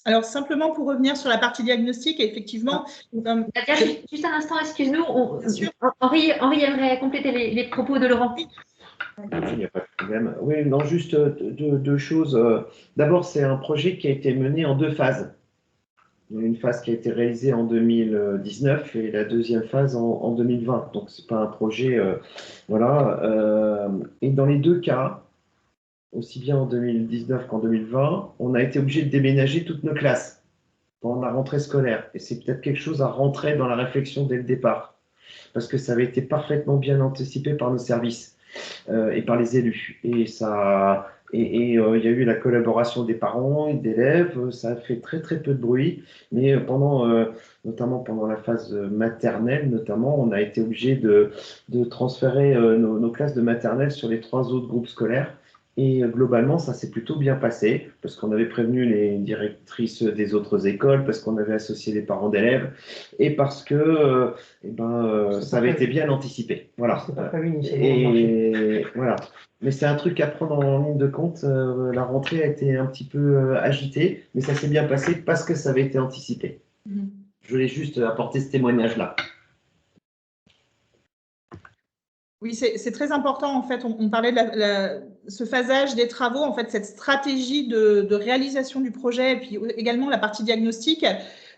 Alors, simplement pour revenir sur la partie diagnostic, effectivement… Nadia, juste un instant, excuse-nous, Henri aimerait compléter les propos de Laurent. Il n'y a pas de problème. Oui, non, juste deux choses. D'abord, c'est un projet qui a été mené en 2 phases. Il y a une phase qui a été réalisée en 2019 et la deuxième phase en 2020. Donc, ce n'est pas un projet… voilà. Et dans les 2 cas, aussi bien en 2019 qu'en 2020, on a été obligé de déménager toutes nos classes pendant la rentrée scolaire. Et c'est peut-être quelque chose à rentrer dans la réflexion dès le départ, parce que ça avait été parfaitement bien anticipé par nos services. Et par les élus. Et il y a eu la collaboration des parents et d'élèves. Ça a fait très très peu de bruit, mais notamment pendant la phase maternelle, on a été obligé de transférer nos classes de maternelle sur les 3 autres groupes scolaires Et globalement, ça s'est plutôt bien passé parce qu'on avait prévenu les directrices des autres écoles, parce qu'on avait associé les parents d'élèves et parce que ça avait été bien anticipé. Voilà. C'était pas prévu initialement. Et voilà. Mais c'est un truc à prendre en ligne de compte. La rentrée a été un petit peu agitée, mais ça s'est bien passé parce que ça avait été anticipé. Je voulais juste apporter ce témoignage-là. Oui, c'est très important. En fait, on parlait de ce phasage des travaux, en fait, cette stratégie de réalisation du projet, et puis également la partie diagnostic.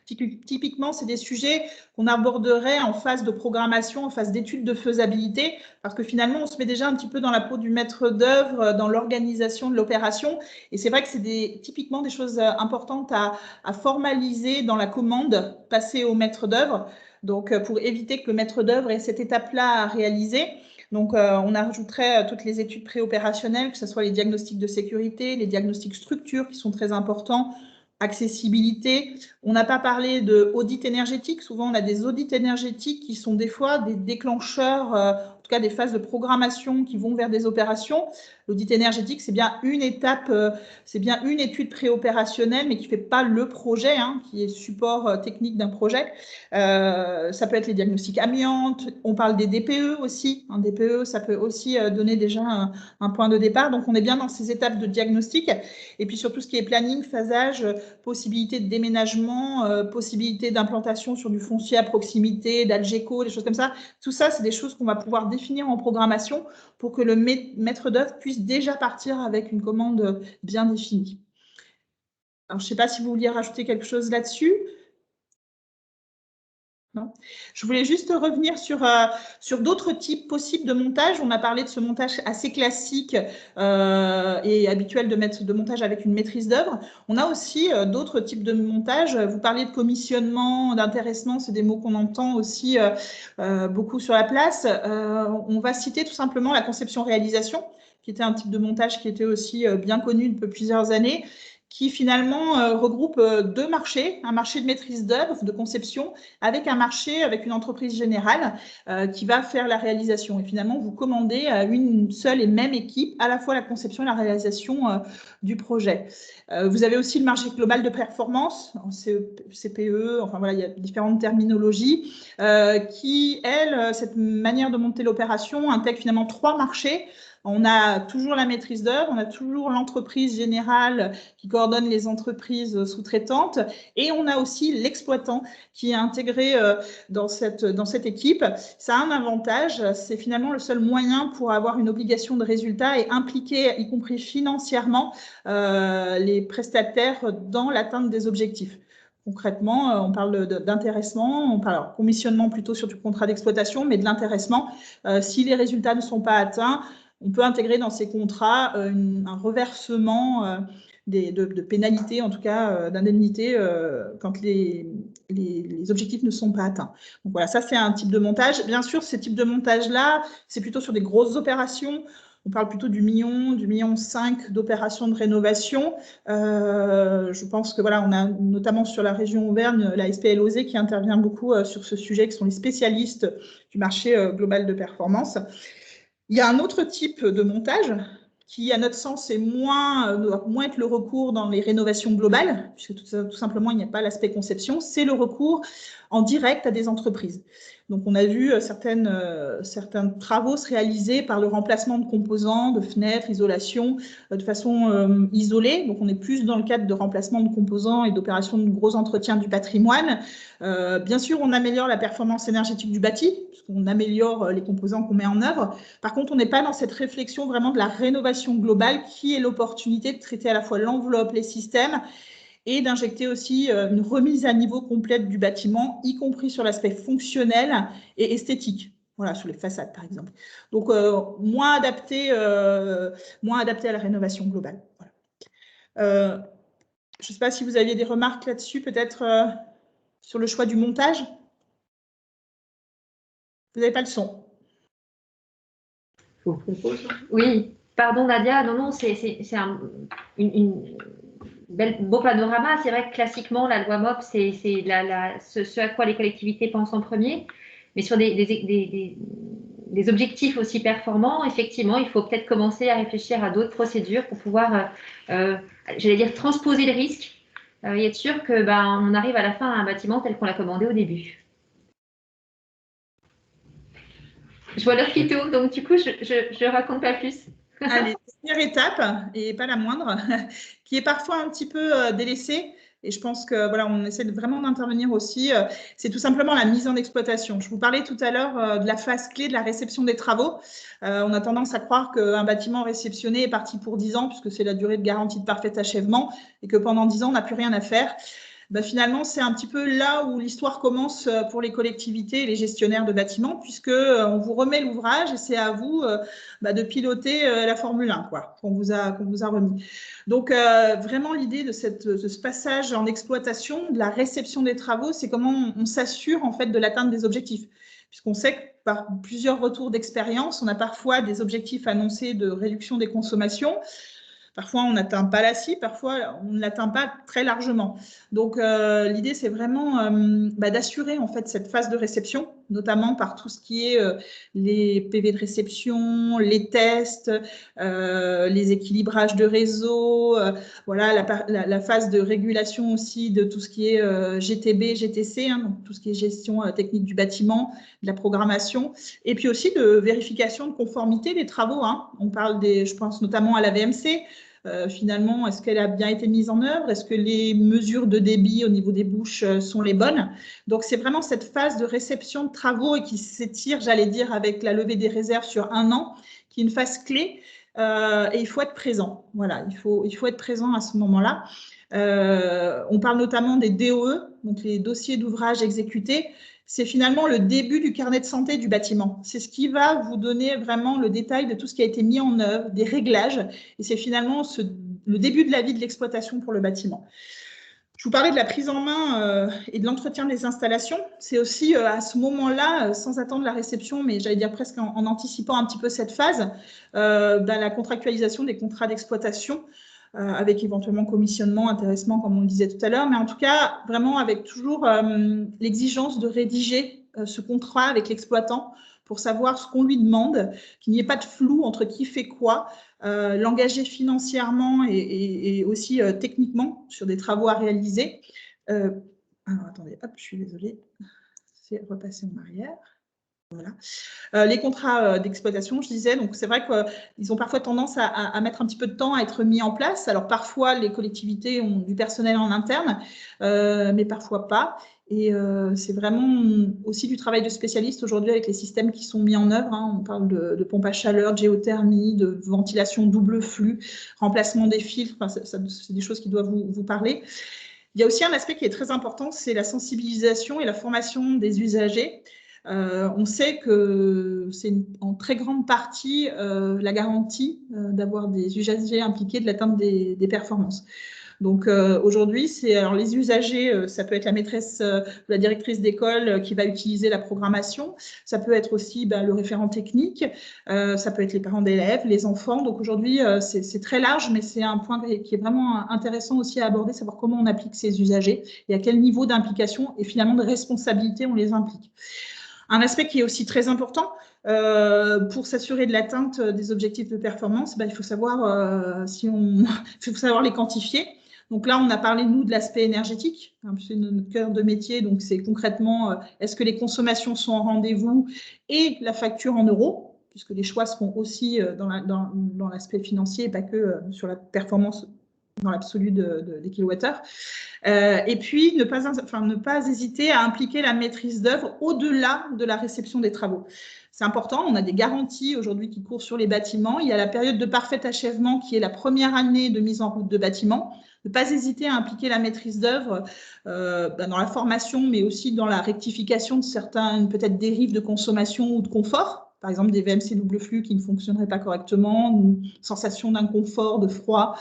Typiquement, c'est des sujets qu'on aborderait en phase de programmation, en phase d'étude de faisabilité, parce que finalement, on se met déjà un petit peu dans la peau du maître d'œuvre, dans l'organisation de l'opération. Et c'est vrai que c'est typiquement des choses importantes à formaliser dans la commande passée au maître d'œuvre. Donc, pour éviter que le maître d'œuvre ait cette étape-là à réaliser. Donc, on ajouterait toutes les études préopérationnelles, que ce soit les diagnostics de sécurité, les diagnostics structure qui sont très importants, accessibilité. On n'a pas parlé de audit énergétique. Souvent, on a des audits énergétiques qui sont des fois des déclencheurs, en tout cas des phases de programmation qui vont vers des opérations. L'audit énergétique, c'est bien une étape, c'est bien une étude préopérationnelle, mais qui ne fait pas le projet, qui est support technique d'un projet. Ça peut être les diagnostics amiantes. On parle des DPE aussi. Un DPE, ça peut aussi donner déjà un point de départ. Donc, on est bien dans ces étapes de diagnostic. Et puis, sur tout ce qui est planning, phasage, possibilité de déménagement, possibilité d'implantation sur du foncier à proximité, d'Algeco, des choses comme ça. Tout ça, c'est des choses qu'on va pouvoir définir en programmation pour que le maître d'œuvre puisse déjà partir avec une commande bien définie. Alors, je ne sais pas si vous vouliez rajouter quelque chose là-dessus. Non. Je voulais juste revenir sur d'autres types possibles de montage. On a parlé de ce montage assez classique et habituel de montage avec une maîtrise d'œuvre. On a aussi d'autres types de montage. Vous parlez de commissionnement, d'intéressement, c'est des mots qu'on entend aussi beaucoup sur la place. On va citer tout simplement la conception-réalisation, qui était un type de montage qui était aussi bien connu depuis plusieurs années, qui finalement regroupe deux marchés, un marché de maîtrise d'œuvre, de conception, avec un marché, avec une entreprise générale qui va faire la réalisation. Et finalement, vous commandez à une seule et même équipe à la fois la conception et la réalisation du projet. Vous avez aussi le marché global de performance, en CPE, enfin voilà, il y a différentes terminologies, qui, cette manière de monter l'opération intègre finalement trois marchés. On a toujours la maîtrise d'œuvre, on a toujours l'entreprise générale qui coordonne les entreprises sous-traitantes et on a aussi l'exploitant qui est intégré dans cette équipe. Ça a un avantage, c'est finalement le seul moyen pour avoir une obligation de résultat et impliquer, y compris financièrement, les prestataires dans l'atteinte des objectifs. Concrètement, on parle d'intéressement, on parle de commissionnement plutôt sur du contrat d'exploitation, mais de l'intéressement. Si les résultats ne sont pas atteints, on peut intégrer dans ces contrats un reversement de pénalités, en tout cas d'indemnités, quand les objectifs ne sont pas atteints. Donc voilà, ça c'est un type de montage. Bien sûr, ces types de montage-là, c'est plutôt sur des grosses opérations. On parle plutôt du million 5 d'opérations de rénovation. Je pense que voilà, on a notamment sur la région Auvergne, la SPLOZ qui intervient beaucoup sur ce sujet, qui sont les spécialistes du marché global de performance. Il y a un autre type de montage qui, à notre sens, doit moins être le recours dans les rénovations globales, puisque tout simplement, il n'y a pas l'aspect conception, c'est le recours en direct à des entreprises. Donc, on a vu certains travaux se réaliser par le remplacement de composants, de fenêtres, isolation, de façon isolée. Donc, on est plus dans le cadre de remplacement de composants et d'opérations de gros entretien du patrimoine. Bien sûr, on améliore la performance énergétique du bâti, puisqu'on améliore les composants qu'on met en œuvre. Par contre, on n'est pas dans cette réflexion vraiment de la rénovation globale qui est l'opportunité de traiter à la fois l'enveloppe, les systèmes et d'injecter aussi une remise à niveau complète du bâtiment, y compris sur l'aspect fonctionnel et esthétique. Voilà, sur les façades, par exemple. Donc, moins adapté à la rénovation globale. Voilà. Je ne sais pas si vous aviez des remarques là-dessus, peut-être sur le choix du montage. Vous n'avez pas le son. Oui, pardon Nadia, non, c'est un beau panorama. C'est vrai que classiquement, la loi MOP, c'est ce à quoi les collectivités pensent en premier. Mais sur des des objectifs aussi performants, effectivement, il faut peut-être commencer à réfléchir à d'autres procédures pour pouvoir, j'allais dire, transposer le risque et être sûr que on arrive à la fin à un bâtiment tel qu'on l'a commandé au début. Je vois l'heure qui tourne, donc du coup, je raconte pas plus. Allez, dernière étape, et pas la moindre, qui est parfois un petit peu délaissée, et je pense que voilà, on essaie vraiment d'intervenir aussi, c'est tout simplement la mise en exploitation. Je vous parlais tout à l'heure de la phase clé de la réception des travaux. On a tendance à croire qu'un bâtiment réceptionné est parti pour 10 ans, puisque c'est la durée de garantie de parfait achèvement, et que pendant 10 ans, on n'a plus rien à faire. Finalement, c'est un petit peu là où l'histoire commence pour les collectivités et les gestionnaires de bâtiments, puisque on vous remet l'ouvrage et c'est à vous de piloter la Formule 1 qu'on vous a remis. Donc, vraiment, l'idée de ce passage en exploitation, de la réception des travaux, c'est comment on s'assure en fait de l'atteinte des objectifs. Puisqu'on sait que par plusieurs retours d'expérience, on a parfois des objectifs annoncés de réduction des consommations. Parfois, on n'atteint pas la cible, parfois, on ne l'atteint pas très largement. Donc, l'idée, c'est vraiment d'assurer en fait cette phase de réception, notamment par tout ce qui est les PV de réception, les tests, les équilibrages de réseau, voilà, la phase de régulation aussi de tout ce qui est GTB, GTC, donc tout ce qui est gestion technique du bâtiment, de la programmation, et puis aussi de vérification de conformité des travaux. On parle je pense notamment à la VMC. Finalement, est-ce qu'elle a bien été mise en œuvre? Est-ce que les mesures de débit au niveau des bouches sont les bonnes? Donc, c'est vraiment cette phase de réception de travaux et qui s'étire, j'allais dire, avec la levée des réserves sur 1 an, qui est une phase clé. Et il faut être présent. Voilà, il faut être présent à ce moment-là. On parle notamment des DOE, donc les dossiers d'ouvrage exécutés. C'est finalement le début du carnet de santé du bâtiment. C'est ce qui va vous donner vraiment le détail de tout ce qui a été mis en œuvre, des réglages, et c'est finalement le début de la vie de l'exploitation pour le bâtiment. Je vous parlais de la prise en main et de l'entretien des installations. C'est aussi à ce moment-là, sans attendre la réception, mais j'allais dire presque en anticipant un petit peu cette phase, la contractualisation des contrats d'exploitation, avec éventuellement commissionnement, intéressement, comme on le disait tout à l'heure, mais en tout cas, vraiment avec toujours l'exigence de rédiger ce contrat avec l'exploitant pour savoir ce qu'on lui demande, qu'il n'y ait pas de flou entre qui fait quoi, l'engager financièrement et aussi techniquement sur des travaux à réaliser. Alors, attendez, hop, je suis désolée, c'est repasser en arrière. Voilà. Les contrats d'exploitation, je disais, donc c'est vrai qu'ils ont parfois tendance à mettre un petit peu de temps à être mis en place. Alors parfois, les collectivités ont du personnel en interne, mais parfois pas. Et c'est vraiment aussi du travail de spécialiste aujourd'hui avec les systèmes qui sont mis en œuvre. On parle de pompe à chaleur, de géothermie, de ventilation double flux, remplacement des filtres. Enfin, c'est des choses qui doivent vous parler. Il y a aussi un aspect qui est très important, c'est la sensibilisation et la formation des usagers. On sait que c'est en très grande partie la garantie d'avoir des usagers impliqués de l'atteinte des performances. Donc aujourd'hui, alors les usagers, ça peut être la maîtresse ou la directrice d'école qui va utiliser la programmation, ça peut être aussi le référent technique, ça peut être les parents d'élèves, les enfants. Donc aujourd'hui, c'est très large, mais c'est un point qui est vraiment intéressant aussi à aborder, savoir comment on applique ces usagers et à quel niveau d'implication et finalement de responsabilité on les implique. Un aspect qui est aussi très important, pour s'assurer de l'atteinte des objectifs de performance, il faut savoir savoir les quantifier. Donc là, on a parlé, nous, de l'aspect énergétique, c'est notre cœur de métier, donc c'est concrètement, est-ce que les consommations sont en rendez-vous et la facture en euros, puisque les choix seront aussi dans l'aspect financier et pas que sur la performance dans l'absolu des kilowattheures. Et puis, ne pas hésiter à impliquer la maîtrise d'œuvre au-delà de la réception des travaux. C'est important, on a des garanties aujourd'hui qui courent sur les bâtiments. Il y a la période de parfait achèvement qui est la première année de mise en route de bâtiments. Ne pas hésiter à impliquer la maîtrise d'œuvre dans la formation, mais aussi dans la rectification de certaines peut-être dérives de consommation ou de confort. Par exemple, des VMC double flux qui ne fonctionneraient pas correctement, une sensation d'inconfort, de froid.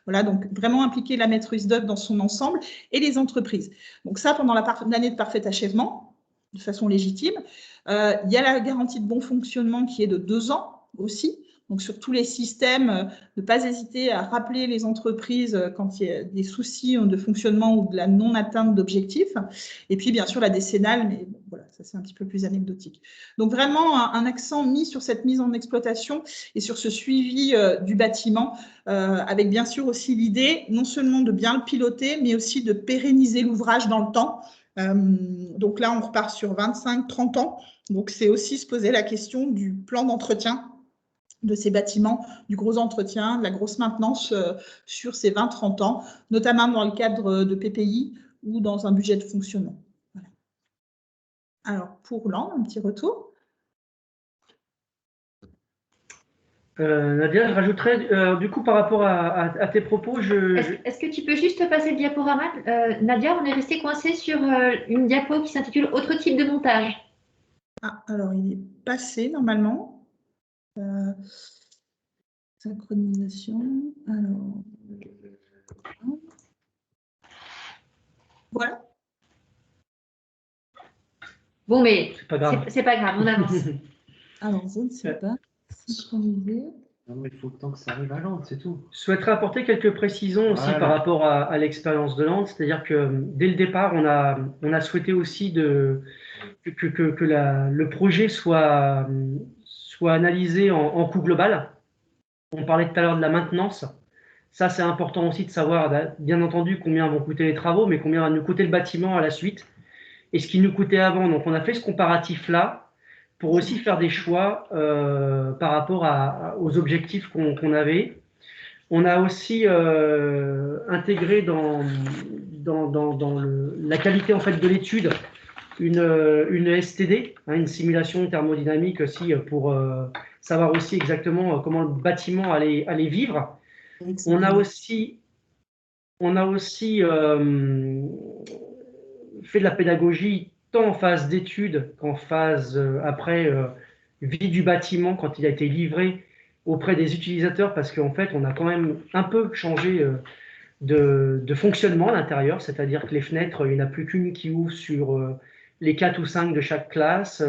Voilà, donc vraiment impliquer la maîtrise d'œuvre dans son ensemble et les entreprises. Donc ça, pendant l'année de parfait achèvement, de façon légitime. Il y a la garantie de bon fonctionnement qui est de 2 ans aussi. Donc sur tous les systèmes, ne pas hésiter à rappeler les entreprises quand il y a des soucis de fonctionnement ou de la non-atteinte d'objectifs. Et puis bien sûr la décennale, mais bon, voilà, ça c'est un petit peu plus anecdotique. Donc vraiment un accent mis sur cette mise en exploitation et sur ce suivi du bâtiment, avec bien sûr aussi l'idée non seulement de bien le piloter, mais aussi de pérenniser l'ouvrage dans le temps. Donc là, on repart sur 25-30 ans. Donc c'est aussi se poser la question du plan d'entretien de ces bâtiments, du gros entretien, de la grosse maintenance sur ces 20-30 ans, notamment dans le cadre de PPI ou dans un budget de fonctionnement. Voilà. Alors, pour Land, un petit retour. Nadia, je rajouterais, du coup, par rapport à tes propos, Est-ce que tu peux juste passer le diaporama Nadia, on est resté coincé sur une diapo qui s'intitule « Autre type de montage ». Ah, alors, il est passé normalement. Synchronisation. Alors, voilà. Bon, mais c'est pas grave. c'est pas grave, on avance. Alors, je ne sais pas. Synchroniser. Non, mais il faut le temps que ça arrive à Land, c'est tout. Je souhaiterais apporter quelques précisions aussi Voilà. par rapport à l'expérience de Land, c'est-à-dire que dès le départ, on a souhaité aussi que le projet soit analysé en coût global. On parlait tout à l'heure de la maintenance. Ça, c'est important aussi de savoir, bien entendu, combien vont coûter les travaux, mais combien va nous coûter le bâtiment à la suite et ce qui nous coûtait avant. Donc, on a fait ce comparatif-là pour aussi faire des choix par rapport aux objectifs qu'on avait. On a aussi intégré dans la qualité en fait, de l'étude une STD, une simulation thermodynamique aussi, pour savoir aussi exactement comment le bâtiment allait vivre. On a aussi fait de la pédagogie tant en phase d'études qu'en phase après vie du bâtiment quand il a été livré auprès des utilisateurs, parce qu'en fait on a quand même un peu changé de fonctionnement à l'intérieur, c'est-à-dire que les fenêtres, il n'y en a plus qu'une qui ouvre sur les 4 ou 5 de chaque classe,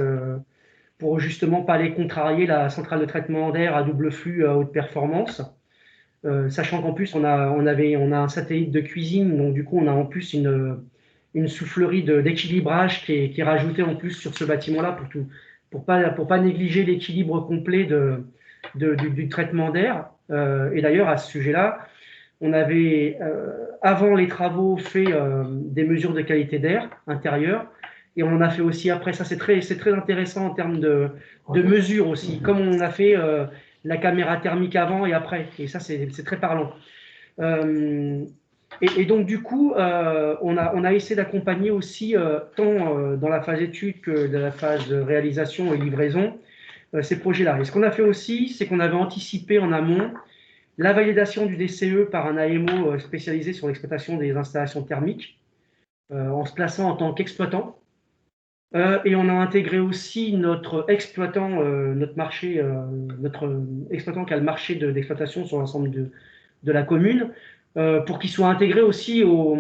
pour justement pas aller contrarier la centrale de traitement d'air à double flux à haute performance. Sachant qu'en plus on a un satellite de cuisine, donc du coup on a en plus une soufflerie d'équilibrage qui est rajoutée en plus sur ce bâtiment-là pour pas négliger l'équilibre complet du traitement d'air. Et d'ailleurs à ce sujet-là, on avait avant les travaux fait des mesures de qualité d'air intérieur, et on en a fait aussi après. Ça c'est très intéressant en termes de mesures aussi, comme on a fait la caméra thermique avant et après, et ça c'est très parlant. Et donc du coup, on a essayé d'accompagner aussi, tant dans la phase étude que dans la phase réalisation et livraison, ces projets-là. Et ce qu'on a fait aussi, c'est qu'on avait anticipé en amont la validation du DCE par un AMO spécialisé sur l'exploitation des installations thermiques, en se plaçant en tant qu'exploitant. Et on a intégré aussi notre exploitant, notre exploitant qui a le marché d'exploitation sur l'ensemble de la commune, pour qu'il soit intégré aussi aux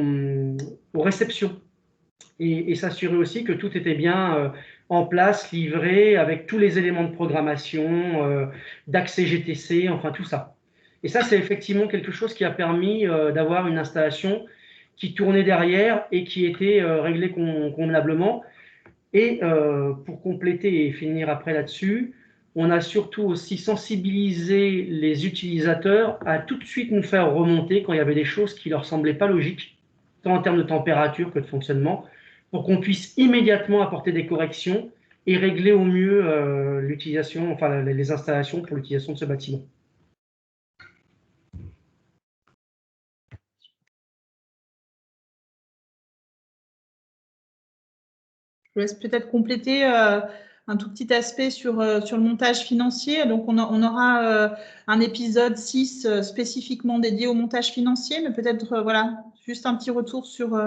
réceptions. Et s'assurer aussi que tout était bien en place, livré, avec tous les éléments de programmation, d'accès GTC, enfin tout ça. Et ça, c'est effectivement quelque chose qui a permis d'avoir une installation qui tournait derrière et qui était réglée convenablement. Et pour compléter et finir après là-dessus, on a surtout aussi sensibilisé les utilisateurs à tout de suite nous faire remonter quand il y avait des choses qui ne leur semblaient pas logiques, tant en termes de température que de fonctionnement, pour qu'on puisse immédiatement apporter des corrections et régler au mieux l'utilisation, enfin les installations pour l'utilisation de ce bâtiment. Je laisse peut-être compléter un tout petit aspect sur le montage financier. Donc, on aura un épisode 6 spécifiquement dédié au montage financier, mais peut-être voilà, juste un petit retour sur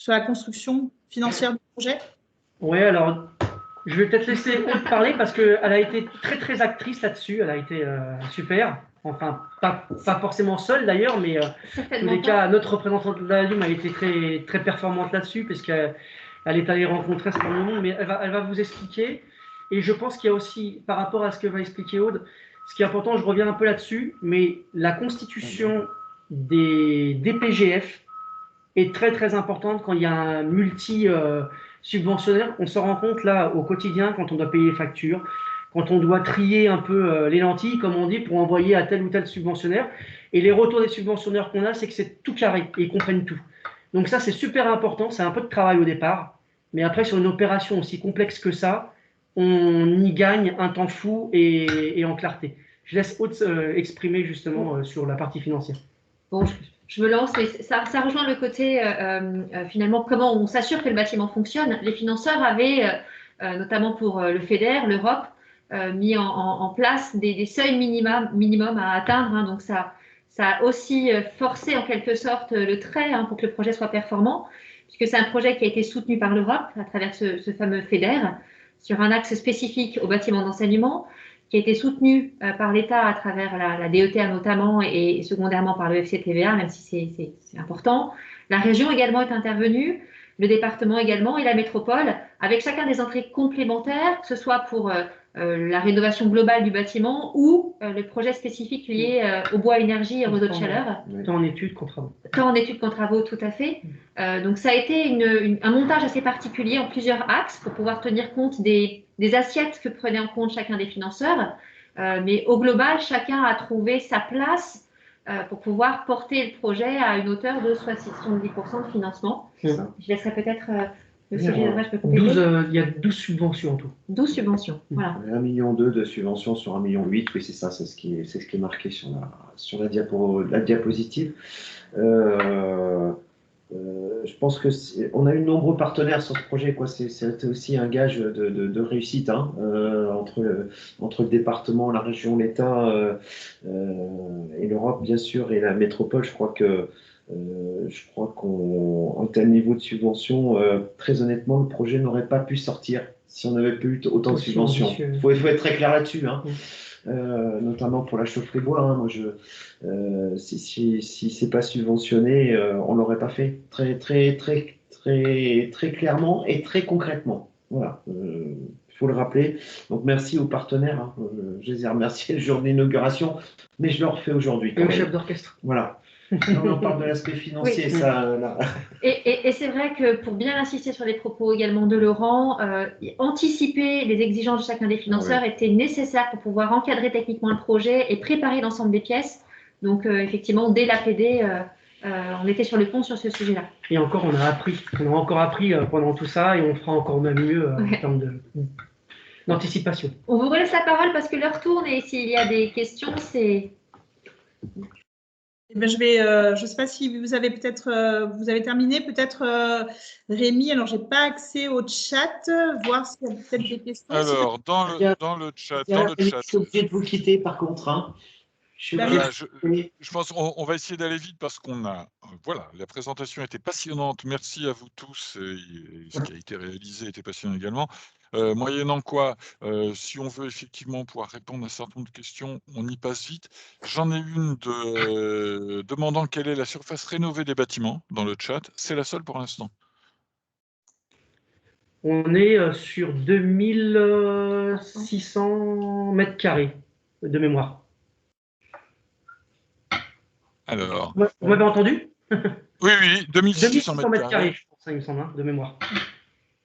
la construction financière du projet. Oui, alors je vais peut-être laisser Aude parler parce qu'elle a été très actrice là-dessus. Elle a été super. Enfin, pas forcément seule d'ailleurs, mais en tous les cas, notre représentante de la LUM a été très performante là-dessus, puisqu'elle est allée rencontrer ce monde, mais elle va vous expliquer. Et je pense qu'il y a aussi, par rapport à ce que va expliquer Aude, ce qui est important, je reviens un peu là-dessus, mais la constitution des DPGF est très importante quand il y a un subventionnaire, on s'en rend compte là au quotidien quand on doit payer les factures, quand on doit trier un peu les lentilles, comme on dit, pour envoyer à tel ou tel subventionnaire. Et les retours des subventionnaires qu'on a, c'est que c'est tout carré et ils comprennent tout. Donc ça, c'est super important. C'est un peu de travail au départ. Mais après, sur une opération aussi complexe que ça, on y gagne un temps fou et en clarté. Je laisse Aude exprimer justement sur la partie financière. Bon, je me lance, mais ça rejoint le côté, finalement, comment on s'assure que le bâtiment fonctionne. Les financeurs avaient, notamment pour le FEDER, l'Europe, mis en place des seuils minimum à atteindre. Hein, donc, ça a aussi forcé en quelque sorte le trait pour que le projet soit performant, puisque c'est un projet qui a été soutenu par l'Europe à travers ce fameux FEDER sur un axe spécifique aux bâtiments d'enseignement, qui a été soutenu par l'État à travers la DETR notamment et secondairement par le FCTVA, même si c'est important. La région également est intervenue, le département également et la métropole, avec chacun des entrées complémentaires, que ce soit pour la rénovation globale du bâtiment ou le projet spécifique lié au bois énergie et au réseau de chaleur. Tant en études qu'en travaux. Tant en études qu'en travaux, tout à fait. Donc ça a été un montage assez particulier en plusieurs axes pour pouvoir tenir compte des assiettes que prenait en compte chacun des financeurs. Mais au global, chacun a trouvé sa place pour pouvoir porter le projet à une hauteur de 70% de financement. Je laisserai peut-être le sujet de je peux compléter. Il y a 12 subventions en tout. 12 subventions, voilà. 1,2 million de subventions sur 1,8 million, oui, c'est ça, c'est ce qui est marqué sur la diapositive. Je pense qu'on a eu de nombreux partenaires sur ce projet, quoi. C'était aussi un gage de réussite entre le département, la région, l'État et l'Europe, bien sûr, et la métropole. Je crois qu'en tel niveau de subvention, très honnêtement, le projet n'aurait pas pu sortir si on n'avait pas eu autant de subventions. Il faut être très clair là-dessus. Notamment pour la chaufferie bois. Moi, si c'est pas subventionné, on l'aurait pas fait très clairement et très concrètement. Voilà, il faut le rappeler. Donc merci aux partenaires. Je les ai remerciés le jour de l'inauguration, mais je le refais aujourd'hui. Et au chef d'orchestre. Voilà. On en parle de l'aspect financier, oui. Ça. Là. Et c'est vrai que pour bien insister sur les propos également de Laurent, anticiper les exigences de chacun des financeurs était nécessaire pour pouvoir encadrer techniquement le projet et préparer l'ensemble des pièces. Donc effectivement, dès l'APD, on était sur le pont sur ce sujet-là. Et encore, on a encore appris pendant tout ça et on fera encore même mieux en termes d'anticipation. On vous laisse la parole parce que l'heure tourne et s'il y a des questions, c'est... Je ne sais pas si vous avez terminé, peut-être Rémi, alors je n'ai pas accès au chat, voir s'il y a peut-être des questions. Alors, dans le chat. Je suis obligé de vous quitter par contre. Je pense qu'on va essayer d'aller vite parce qu'on a, voilà, la présentation était passionnante. Merci à vous tous. Et ce qui a été réalisé était passionnant également. Moyennant quoi, si on veut effectivement pouvoir répondre à un certain nombre de questions, on y passe vite. J'en ai une demandant quelle est la surface rénovée des bâtiments dans le chat. C'est la seule pour l'instant. On est sur 2600 mètres carrés de mémoire. Alors, vous m'avez entendu? Oui, 2600 mètres carrés. Je pense, il me semble, de mémoire.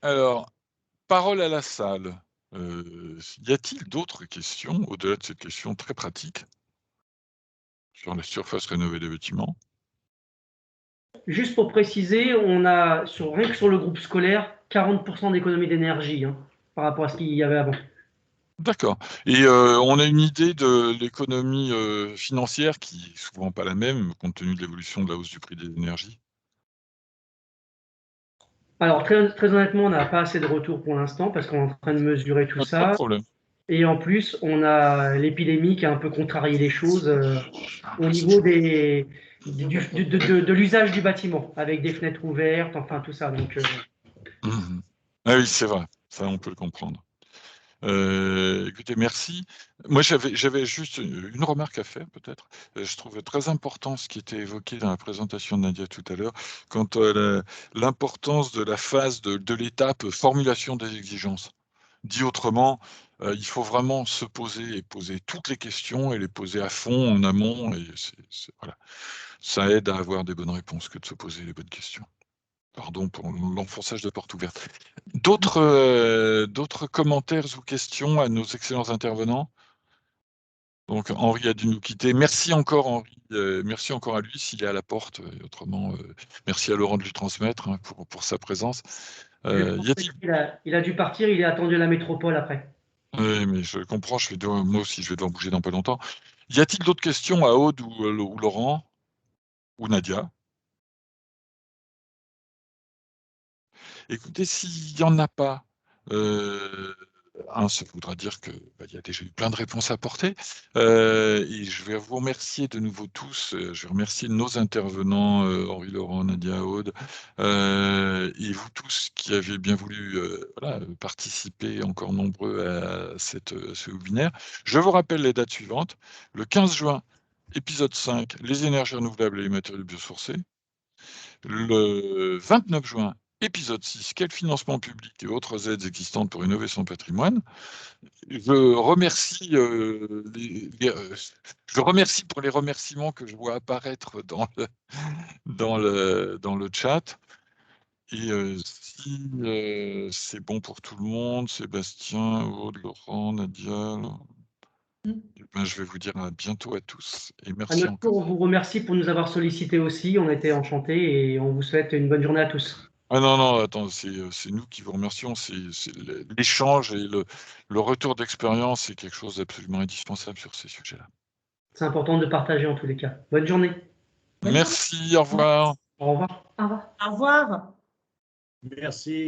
Alors, parole à la salle. Y a-t-il d'autres questions, au-delà de cette question très pratique, sur la surface rénovée des bâtiments? Juste pour préciser, on a, rien que sur le groupe scolaire, 40% d'économie d'énergie par rapport à ce qu'il y avait avant. D'accord. Et on a une idée de l'économie financière qui n'est souvent pas la même, compte tenu de l'évolution de la hausse du prix des énergies? Alors, très honnêtement, on n'a pas assez de retours pour l'instant parce qu'on est en train de mesurer tout ça. Pas de problème. Et en plus, on a l'épidémie qui a un peu contrarié les choses au niveau de l'usage du bâtiment, avec des fenêtres ouvertes, enfin tout ça. Donc, Ah oui, c'est vrai, ça on peut le comprendre. Écoutez, merci. Moi, j'avais juste une remarque à faire, peut-être. Je trouvais très important ce qui était évoqué dans la présentation de Nadia tout à l'heure, quant à l'importance de la phase de l'étape formulation des exigences. Dit autrement, il faut vraiment se poser et poser toutes les questions et les poser à fond, en amont. Et voilà. Ça aide à avoir des bonnes réponses que de se poser les bonnes questions. Pardon pour l'enfonçage de porte ouverte. D'autres commentaires ou questions à nos excellents intervenants? Donc Henri a dû nous quitter. Merci encore Henri, merci encore à lui s'il est à la porte. Autrement, merci à Laurent de lui transmettre pour sa présence. Il a dû partir, il est attendu à la métropole après. Oui, mais je comprends, moi aussi je vais devoir bouger dans pas longtemps. Y a-t-il d'autres questions à Aude ou Laurent ou Nadia? Écoutez, s'il n'y en a pas, ça voudra dire qu'il y a déjà eu plein de réponses à apporter. Et je vais vous remercier de nouveau tous. Je vais remercier nos intervenants, Henri, Laurent, Nadia, Aude, et vous tous qui avez bien voulu participer encore nombreux à ce webinaire. Je vous rappelle les dates suivantes. Le 15 juin, épisode 5, les énergies renouvelables et les matériaux biosourcés. Le 29 juin, épisode 6, quel financement public et autres aides existantes pour innover son patrimoine. Je remercie, je remercie pour les remerciements que je vois apparaître dans le chat. Et si c'est bon pour tout le monde, Sébastien, Aude, Laurent, Nadia, je vais vous dire à bientôt à tous et À merci notre tour, encore. on vous remercie pour nous avoir sollicités aussi. On était enchantés et on vous souhaite une bonne journée à tous. Ah non, attends, c'est nous qui vous remercions. C'est l'échange et le retour d'expérience, c'est quelque chose d'absolument indispensable sur ces sujets-là. C'est important de partager en tous les cas. Bonne journée. Merci, au revoir. Au revoir. Au revoir. Au revoir. Merci.